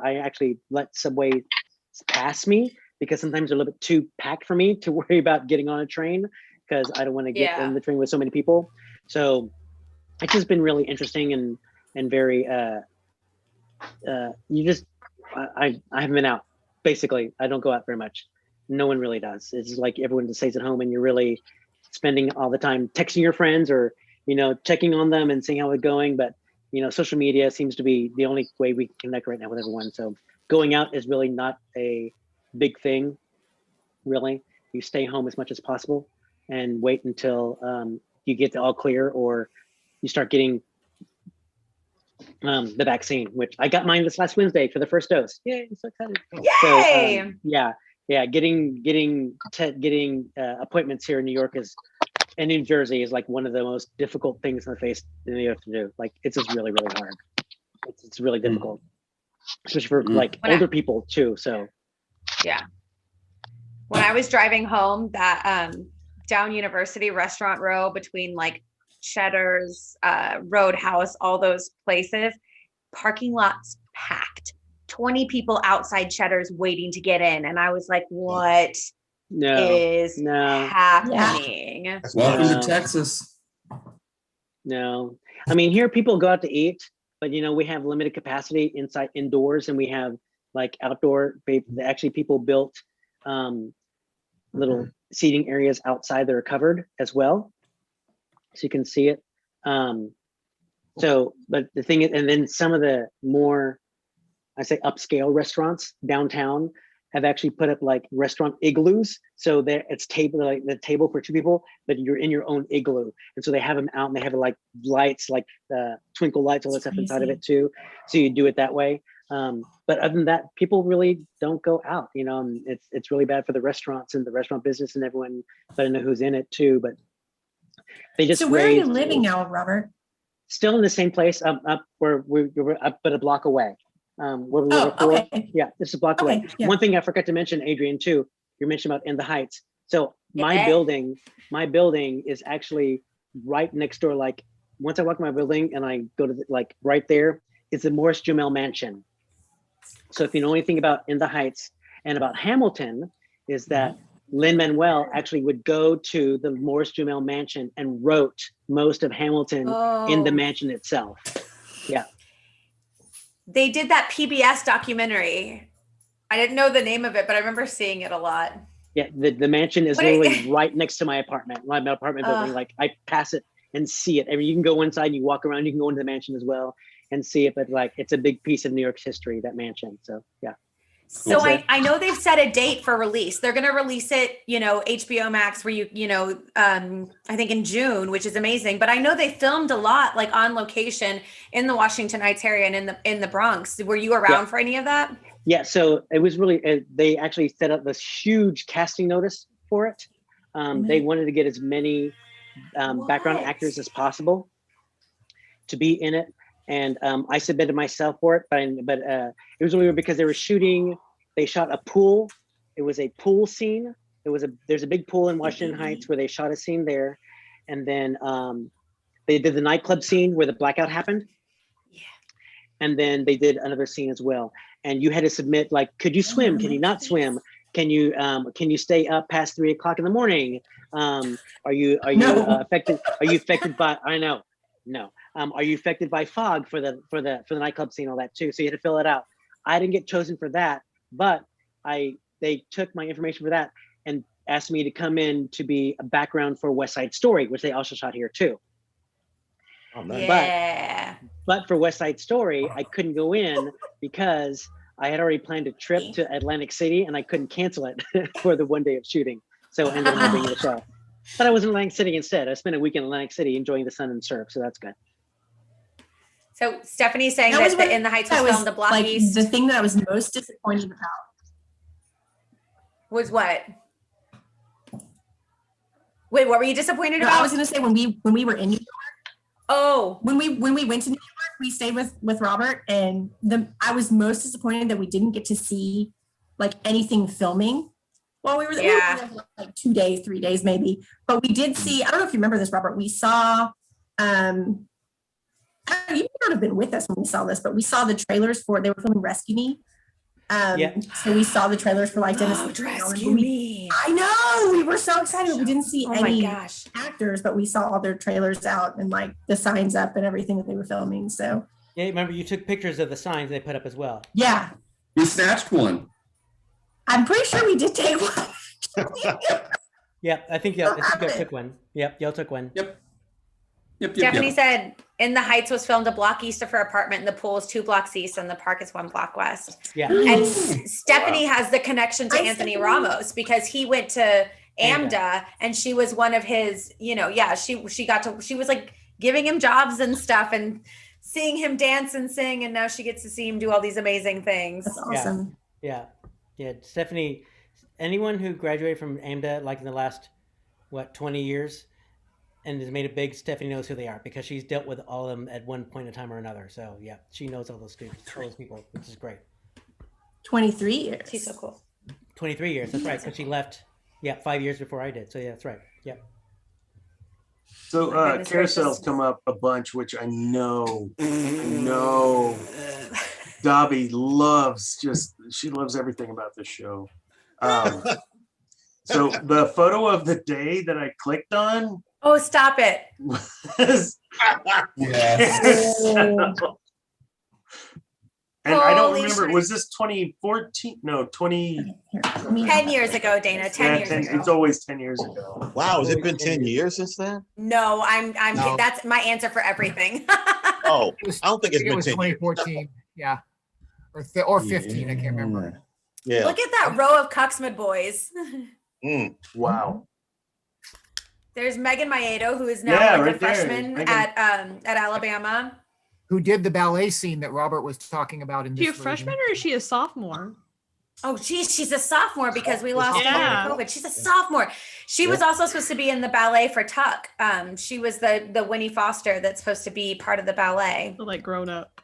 I actually let subways pass me because sometimes they're a little bit too packed for me to worry about getting on a train because I don't want to get in the train with so many people. So it's just been really interesting and very I haven't been out. Basically, I don't go out very much. No one really does. It's just like everyone just stays at home and you're really spending all the time texting your friends or, checking on them and seeing how it's going. But, social media seems to be the only way we connect right now with everyone. So going out is really not a big thing, really. You stay home as much as possible and wait until you get the all clear or you start getting the vaccine, which I got mine this last Wednesday for the first dose. Yay, I'm so excited. Yay! So, getting appointments here in New York and New Jersey is like one of the most difficult things in the earth to do. Like it's just really, really hard. It's really difficult, especially for like older people too. So yeah. When I was driving home, that down University Restaurant Row between like Cheddar's, Roadhouse, all those places, parking lots packed. 20 people outside Cheddar's waiting to get in, and I was like, "What is happening?" Welcome to Texas. No, I mean here people go out to eat, but we have limited capacity indoors, and we have like outdoor. Actually, people built little seating areas outside that are covered as well, so you can see it. But the thing is, and then some of the more, I say upscale restaurants downtown have actually put up like restaurant igloos. So there it's like the table for 2 people, but you're in your own igloo. And so they have them out and they have like lights, like twinkle lights, all that stuff inside of it too. So you do it that way. But other than that, people really don't go out, and it's really bad for the restaurants and the restaurant business and everyone. I don't know who's in it too, but they just. So where are you living now, Robert? Still in the same place, up where we were up, but a block away. Where we were before. Okay. Yeah, this is a block away. Yeah. One thing I forgot to mention, Adrian, too, you mentioned about In the Heights. So my building is actually right next door. Like once I walk my building and I go to right there is the Morris Jumel Mansion. So if you know anything about In the Heights and about Hamilton, is that Lin-Manuel actually would go to the Morris Jumel Mansion and wrote most of Hamilton in the mansion itself. Yeah. They did that PBS documentary. I didn't know the name of it, but I remember seeing it a lot. Yeah, the mansion is literally right next to my apartment building. Like I pass it and see it. I mean, you can go inside and you walk around, you can go into the mansion as well and see it, but like it's a big piece of New York's history, that mansion. So yeah. So I know they've set a date for release. They're going to release it, HBO Max where I think in June, which is amazing. But I know they filmed a lot like on location in the Washington Heights area and in the Bronx. Were you around for any of that? Yeah. So it was really, they actually set up this huge casting notice for it. They wanted to get as many background actors as possible to be in it. And I submitted myself for it, but it was really weird because they shot a pool. It was a pool scene. There's a big pool in Washington Heights where they shot a scene there. And then they did the nightclub scene where the blackout happened. Yeah. And then they did another scene as well. And you had to submit, like, could you swim? Can you not swim? Can you stay up past 3 o'clock in the morning? Are you affected? Are you affected by, I know, no. Are you affected by fog for the nightclub scene, all that too? So you had to fill it out. I didn't get chosen for that, but they took my information for that and asked me to come in to be a background for West Side Story, which they also shot here too. Oh, nice. Yeah. But for West Side Story, I couldn't go in because I had already planned a trip to Atlantic City and I couldn't cancel it for the one day of shooting. So I ended up being in the show. But I was in Atlantic City instead. I spent a week in Atlantic City enjoying the sun and surf, so that's good. So Stephanie's saying that In the Heights was filmed a block east. The thing that I was most disappointed about was what? Wait, what were you disappointed about? I was going to say when we were in New York. Oh, when we went to New York, we stayed with Robert, and I was most disappointed that we didn't get to see like anything filming while we were there. Yeah. We were there for like 2 days, 3 days maybe, but we did see. I don't know if you remember this, Robert. We saw. You may not have been with us when we saw this, but we saw the trailers they were filming Rescue Me. So we saw the trailers for like Dennis. Rescue Me. I know, we were so excited. We didn't see any actors, but we saw all their trailers out and like the signs up and everything that they were filming. So yeah, remember you took pictures of the signs they put up as well. Yeah. We snatched one. I'm pretty sure we did take one. Yeah, I think y'all took one. Yep, y'all took one. Yep. Stephanie said In the Heights was filmed a block east of her apartment, and the pool is 2 blocks east and the park is 1 block west. Yeah. And Stephanie has the connection to Anthony Ramos because he went to AMDA, and she was one of his, she was like giving him jobs and stuff and seeing him dance and sing, and now she gets to see him do all these amazing things. That's awesome. Yeah. Stephanie, anyone who graduated from AMDA like in the last 20 years and has made it big, Stephanie knows who they are because she's dealt with all of them at one point in time or another. So yeah, she knows all those students, all those people, which is great. 23 years. She's so cool. 23 years, that's right, because she left 5 years before I did. So yeah, that's right. Yep. So carousels come up a bunch, which I know Dobby loves. She loves everything about this show. So the photo of the day that I clicked on. Oh, stop it. And I don't remember, was this 2014? No, 10 years ago, Dana. 10 years ago. It's always 10 years ago. Wow, has it been 10 years since then? No, I'm No. that's my answer for everything. Oh, I don't think it's it been was 10 years. 2014. Yeah. Or 15, I can't remember. Yeah. Look at that row of Cuxmad boys. Wow. There's Megan Maiedo, who is now Yeah, like right a there. freshman Megan. at Alabama. Who did the ballet scene that Robert was talking about in Is she this a freshman or is she a sophomore? Oh, geez, she's a sophomore because we lost her Yeah. to COVID. She's a sophomore. She was also supposed to be in the ballet for Tuck. She was the Winnie Foster that's supposed to be part of the ballet. Like grown up.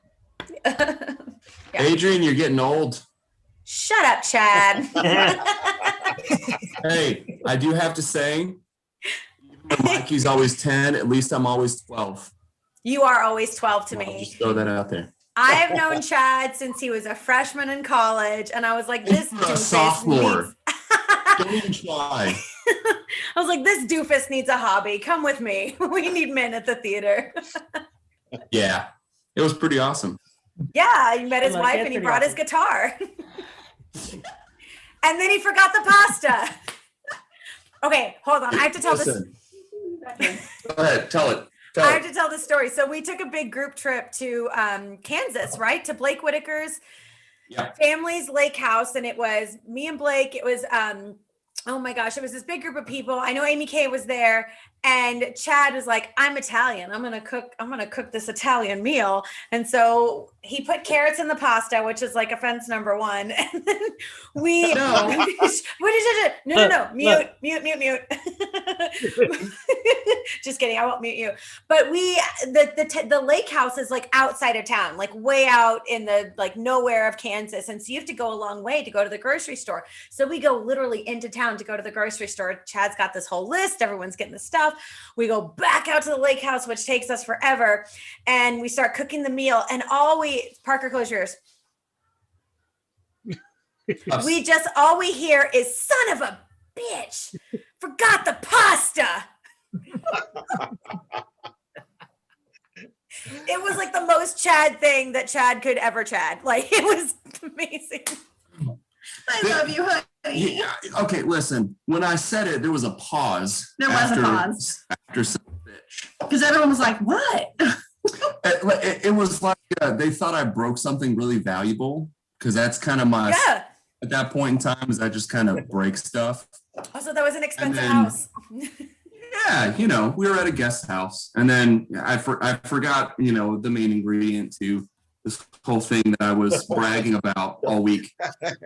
Adrian, you're getting old. Shut up, Chad. Hey, I do have to say, Mikey's always 10. At least I'm always 12. You are always 12 to I'll me. just throw that out there. I have known Chad since he was a freshman in college, and I was like, this You're a doofus sophomore. needs. Don't even try. I was like, this doofus needs a hobby. Come with me. We need men at the theater. Yeah, it was pretty awesome. Yeah, he met his Like, wife that's and he pretty brought his guitar. And then he forgot the pasta. Okay, hold on. I have to tell Listen. this. Go ahead, tell it. I have to tell this story. So we took a big group trip to Kansas, right? To Blake Whitaker's family's lake house. And it was me and Blake. It was, oh my gosh, it was this big group of people. I know Amy Kay was there. And Chad was like, I'm Italian. I'm gonna cook this Italian meal. And so he put carrots in the pasta, which is like offense number one. And then we No. no. Mute. Just kidding. I won't mute you. But the lake house is like outside of town, like way out in the like nowhere of Kansas. And so you have to go a long way to go to the grocery store. So we go literally into town to go to the grocery store. Chad's got this whole list. Everyone's getting the stuff. We go back out to the lake house, which takes us forever. And we start cooking the meal. And Parker, close yours. All we hear is son of a bitch. Forgot the pasta. It was like the most Chad thing that Chad could ever Chad. Like it was amazing. I love you, honey. Yeah, okay, listen. When I said it, there was a pause. There was a pause. After son of a bitch. Because everyone was like, what? It was like they thought I broke something really valuable because that's kind of my at that point in time is I just kind of break stuff. Also, that was an expensive then- house. Yeah, we were at a guest house, and then I forgot the main ingredient to this whole thing that I was bragging about all week.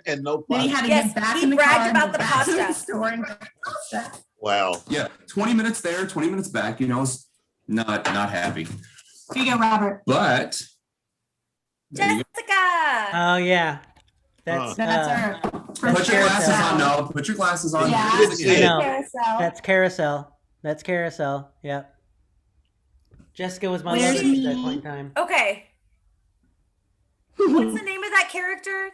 And no Then he had to Yes, get back he in the bragged car and about go the back to pasta. store and get the pasta. Wow. Yeah, 20 minutes there, 20 minutes back. I was not happy, Here you go, Robert. but there you go. Jessica. Oh yeah, that's That's her. Put your glasses on. No, put your glasses on. Yeah. Do this I again. know. Carousel. That's Carousel. That's Carousel. Yep. Jessica was my Where's lover at that me? point in time. Okay. What's the name of that character?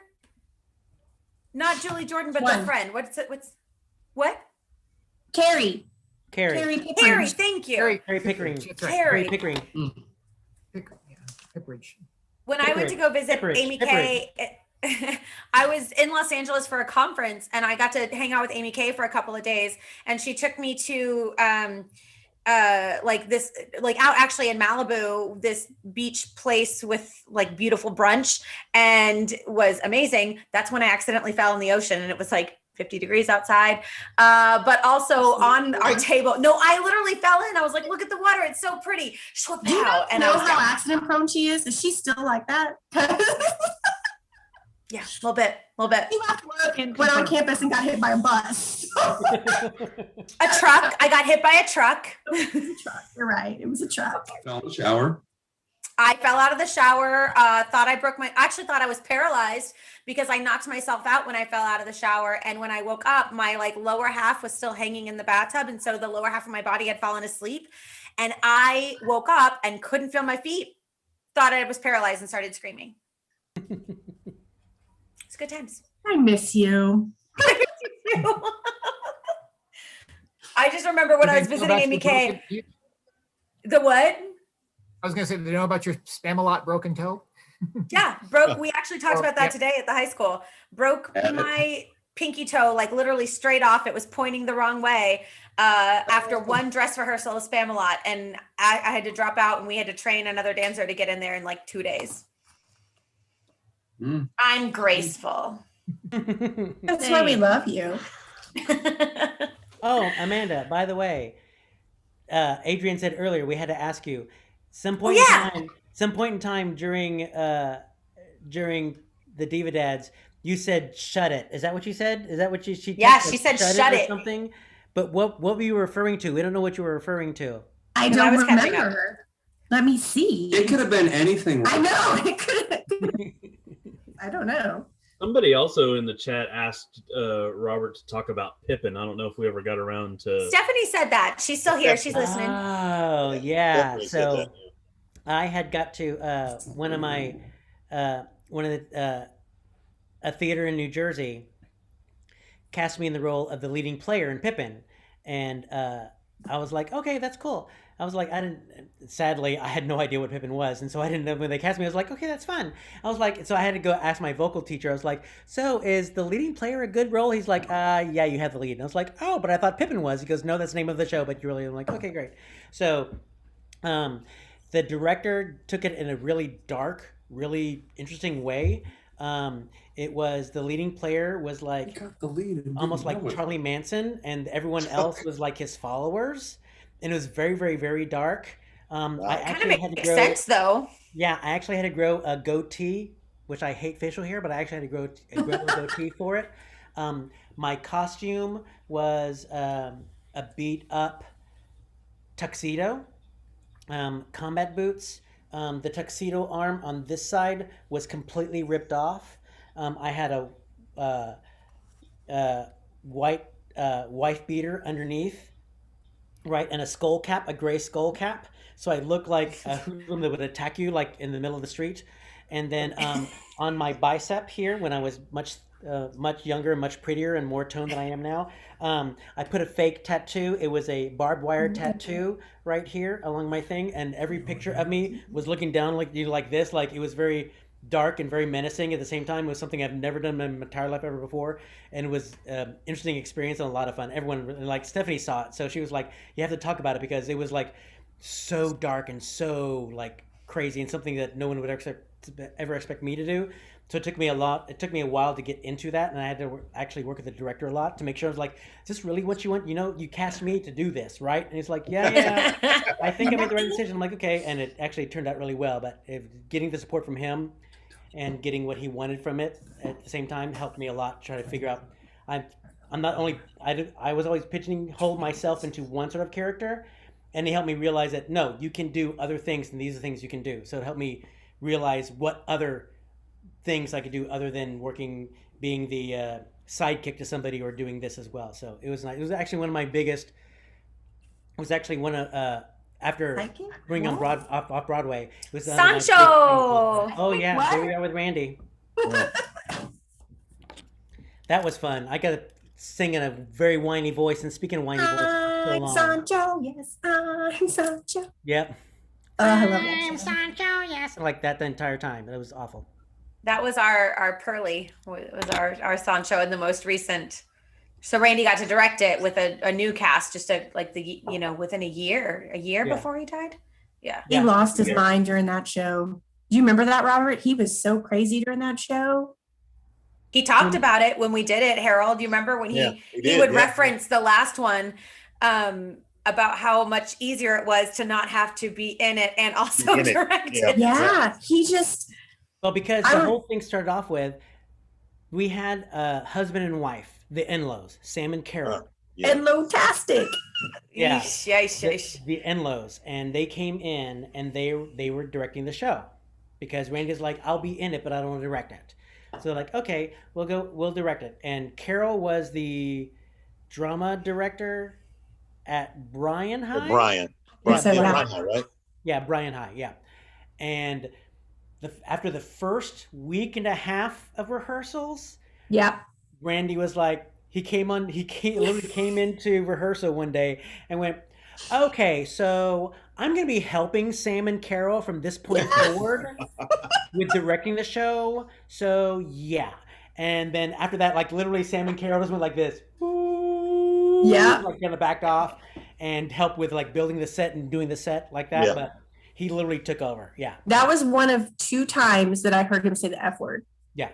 Not Julie Jordan, but the One. friend. What? Carrie. Carrie. Carrie Pickering. Harry, thank you. Harry Pickering. That's right. Harry. Harry Pickering. Pipperidge. When I went to go visit Pipperidge, Amy Kay, I was in Los Angeles for a conference and I got to hang out with Amy Kay for a couple of days. And she took me to out actually in Malibu, this beach place with like beautiful brunch and was amazing. That's when I accidentally fell in the ocean and it was like 50 degrees outside. But also on our table. No, I literally fell in. I was like, look at the water. It's so pretty. Do you know And I was how down. accident prone she is? Is she still like that? Yeah, a little bit. You went on campus and got hit by a bus. A truck. I got hit by a truck. You're right. It was a truck. Fell in the shower. I fell out of the shower, thought I was paralyzed because I knocked myself out when I fell out of the shower. And when I woke up, my like lower half was still hanging in the bathtub. And so the lower half of my body had fallen asleep. And I woke up and couldn't feel my feet, thought I was paralyzed and started screaming. It's good times. I miss you. I just remember when I was visiting Amy Kay. The what? I was going to say, did you know about your Spamalot broken toe? Yeah, we actually talked about that today at the high school. Broke my pinky toe, like literally straight off. It was pointing the wrong way after one dress rehearsal of Spamalot. And I had to drop out and we had to train another dancer to get in there in like 2 days. I'm graceful. That's why we love you. Oh, Amanda, by the way, Adrian said earlier we had to ask you some point in time during the Diva Dads, you said shut it. Is that what you said? Is that what she she said shut it or something? But what were you referring to? We don't know what you were referring to. I don't remember. Let me see. It could have been anything. I know. It could. I don't know. Somebody also in the chat asked Robert to talk about Pippin. I don't know if we ever got around to. Stephanie said that. She's still here. She's listening. Oh, yeah. So I had got to a theater in New Jersey cast me in the role of the leading player in Pippin. And I was like, okay, that's cool. I was like, sadly, I had no idea what Pippin was. And so I didn't know when they cast me. I was like, okay, that's fun. I was like, so I had to go ask my vocal teacher. I was like, so is the leading player a good role? He's like, yeah, you have the lead. And I was like, oh, but I thought Pippin was. He goes, no, that's the name of the show, but you really, I'm like, okay, great. So the director took it in a really dark, really interesting way. It was the leading player was like almost like Charlie Manson, and everyone else was like his followers. And it was very, very, very dark. I actually had to grow. Makes sense, though. Yeah, I actually had to grow a goatee, which I hate facial hair, but I actually had to grow a goatee for it. My costume was a beat up tuxedo, combat boots. The tuxedo arm on this side was completely ripped off. I had a white wife beater underneath. Right, and a skull cap, a gray skull cap. So I look like a hoodlum that would attack you, like in the middle of the street. And then on my bicep here, when I was much younger, much prettier, and more toned than I am now, I put a fake tattoo. It was a barbed wire tattoo right here along my thing, and every picture of me was looking down like this, like it was very dark and very menacing at the same time. It was something I've never done in my entire life ever before, and it was an interesting experience and a lot of fun. Everyone, like Stephanie, saw it, so she was like, you have to talk about it because it was like so dark and so like crazy and something that no one would ever expect me to do. So it took me a while to get into that, and I had to actually work with the director a lot to make sure I was like, is this really what you want? You know, you cast me to do this, right? And he's like, yeah, I think I made the right decision. I'm like, okay, and it actually turned out really well. But getting the support from him and getting what he wanted from it at the same time helped me a lot to try to figure out. I'm not only I was always pigeonhole myself into one sort of character, and he helped me realize that no, you can do other things, and these are things you can do. So it helped me realize what other things I could do other than being the sidekick to somebody or doing this as well. So it was nice. It was actually one of my biggest. It was actually one of after bringing on off Broadway. It was Sancho. Oh yeah, there we are with Randy. That was fun. I got to sing in a very whiny voice and speaking in whiny voice. I'm Sancho, yes, I'm Sancho. Yep. Oh, I love that. I'm Sancho, yes. Like that the entire time. It was awful. That was our Pearly. It was our Sancho in the most recent. So Randy got to direct it with a new cast, just within a year before he died. Yeah. He lost his mind during that show. Do you remember that, Robert? He was so crazy during that show. He talked about it when we did it, Harold. You remember when Yeah, he would reference the last one about how much easier it was to not have to be in it and also direct it. Yeah, he just. Well, because the whole thing started off with, we had a husband and wife, the Enlows, Sam and Carol. Enlo-tastic. Yeah. Yeesh. The Enlows, and they came in and they were directing the show because Randy's like, I'll be in it, but I don't want to direct it. So they're like, okay, we'll direct it. And Carol was the drama director at Bryan High. Bryan High, right? Yeah, Bryan High. Yeah, and after the first week and a half of rehearsals, Randy was like, he literally came into rehearsal one day and went, okay, so I'm going to be helping Sam and Carol from this point forward with directing the show. So yeah. And then after that, like literally Sam and Carol just went like this. Like kind of backed off and helped with like building the set and doing the set like that. Yeah. But he literally took over. Yeah. That was one of 2 times that I heard him say the F word. Yeah.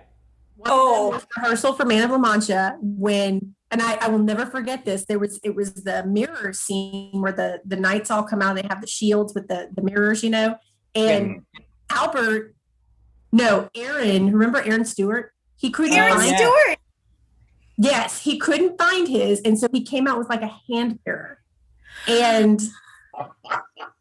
Rehearsal for Man of La Mancha when, and I will never forget this. It was the mirror scene where the knights all come out. They have the shields with the mirrors, you know, and Aaron, remember Aaron Stewart? He couldn't find Stewart. Yes, he couldn't find his, and so he came out with like a hand mirror, and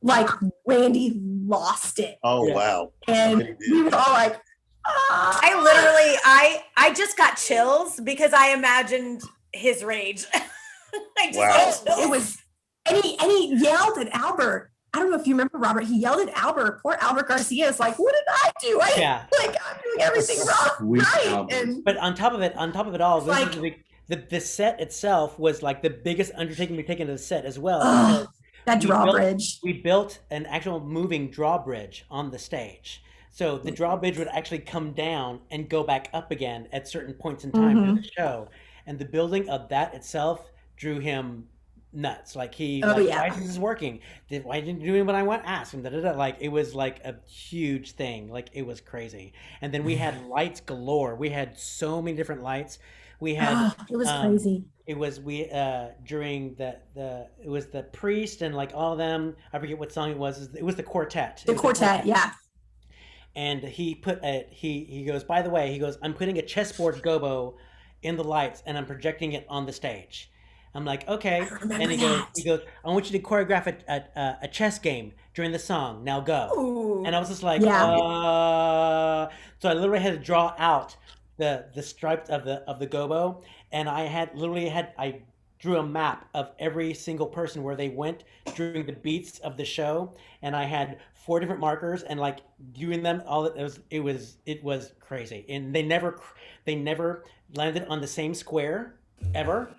like Randy lost it. Oh wow! And we were all like, I just got chills because I imagined his rage. It was, and he yelled at Albert. I don't know if you remember, Robert. He yelled at Albert. Poor Albert Garcia is like, what did I do? I'm doing everything wrong. Right. But on top of it all, the set itself was like the biggest undertaking we've taken to the set as well. That drawbridge. We built an actual moving drawbridge on the stage. So the drawbridge would actually come down and go back up again at certain points in time in the show. And the building of that itself drew him nuts. Like why is this working? Why didn't you do what I want? Ask him. Like it was like a huge thing. Like it was crazy. And then we had lights galore. We had so many different lights. We had it was crazy. It was during it was the priest and like all of them. I forget what song it was. It was the quartet. The quartet, yeah. And he put he goes, by the way, he goes, I'm putting a chessboard gobo in the lights and I'm projecting it on the stage. I'm like, okay. And he goes, I want you to choreograph a chess game during the song. Now go. Ooh. And I was just like, So I literally had to draw out the stripes of the gobo, and I drew a map of every single person where they went during the beats of the show, and I had 4 different markers and like doing them all. It was crazy, and they never landed on the same square ever.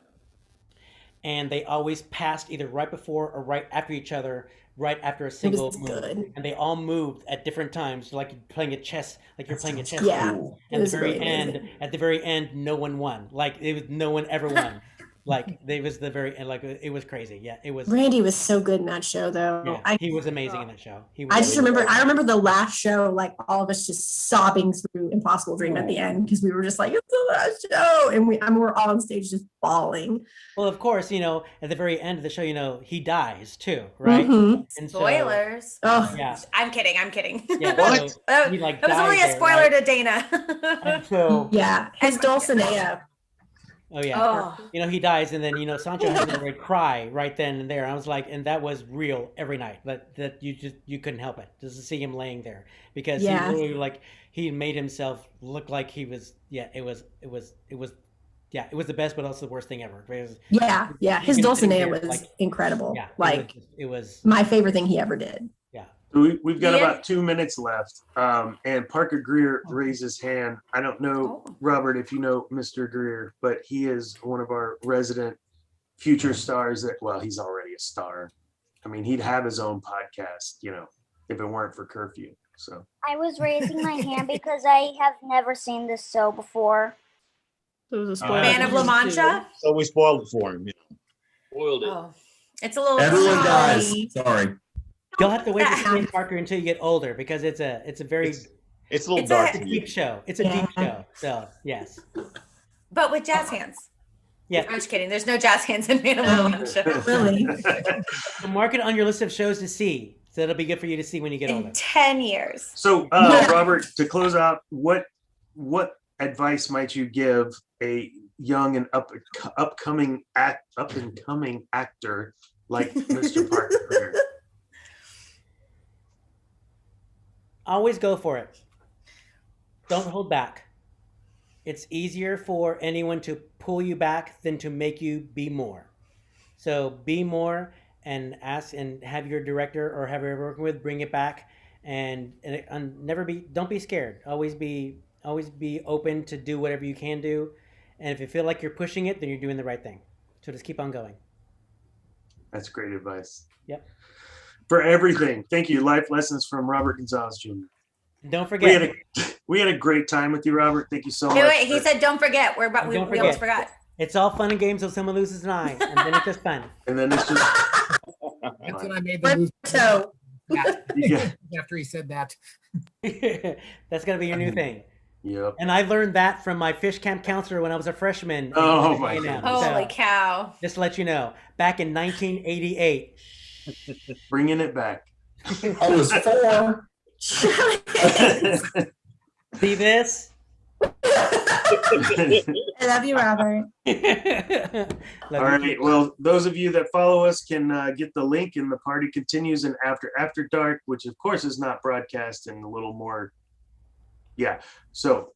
And they always passed either right before or right after each other, right after a single move. Good. And they all moved at different times, like you're playing a chess game. And at the very end, no one won. Like no one ever won. Like it was the very end. Like it was crazy. Yeah, it was. Randy was so good in that show, though. Yeah, he was amazing in that show. I remember the last show, like all of us just sobbing through Impossible Dream at the end because we were just like, it's the last show, and we're all on stage just bawling. Well, of course, at the very end of the show, he dies too, right? Mm-hmm. And spoilers. Yeah. I'm kidding. Yeah, what? So it was only a spoiler to Dana. And so his Dulcinea. Oh yeah. He dies, and then Sancho has to cry right then and there. I was like, and that was real every night. That you couldn't help it just to see him laying there because he literally he made himself look like he was. Yeah, it was the best, but also the worst thing ever. His Dulcinea was incredible. Yeah, it was my favorite thing he ever did. Yeah. We've got about 2 minutes left, and Parker Greer raised his hand. I don't know, Robert, if you know Mr. Greer, but he is one of our resident future stars. He's already a star. I mean, he'd have his own podcast, if it weren't for curfew. So I was raising my hand because I have never seen this show before. It was a spoiler. Man of La Mancha. So we spoiled it for him. Spoiled it. Oh, it's a little. Everyone dies. Sorry. You'll have to wait to see Parker until you get older because it's a very It's a little It's dark a to Deep you. show. It's a deep show. So yes. But with jazz hands. Yeah. I'm just kidding. There's no jazz hands in Man of Woman show. Really? So mark it on your list of shows to see. So it'll be good for you to see when you get older. In 10 years. So, Robert, to close out, what advice might you give a young and up and coming actor like Mr. Parker? Always go for it. Don't hold back. It's easier for anyone to pull you back than to make you be more. So be more and ask and have your director or whoever you're working with bring it back and don't be scared. Always be open to do whatever you can do. And if you feel like you're pushing it, then you're doing the right thing. So just keep on going. That's great advice. Yep. For everything. Thank you. Life lessons from Robert Gonzalez Jr. Don't forget. We had a great time with you, Robert. Thank you so much. Wait, he said don't forget. We Don't almost forgot. It's all fun and games until someone loses an eye, and then it's just fun. And then it's just. That's when I made the move. So Yeah. After he said that. That's gonna be your new thing. Yep. And I learned that from my fish camp counselor when I was a freshman. Oh my A&M. goodness. Holy cow. Just to let you know, back in 1988. Bringing it back. I was 4. See this? I love you, Robert. All right. Well, those of you that follow us can get the link, and the party continues in After Dark, which of course is not broadcast in a little more. Yeah. So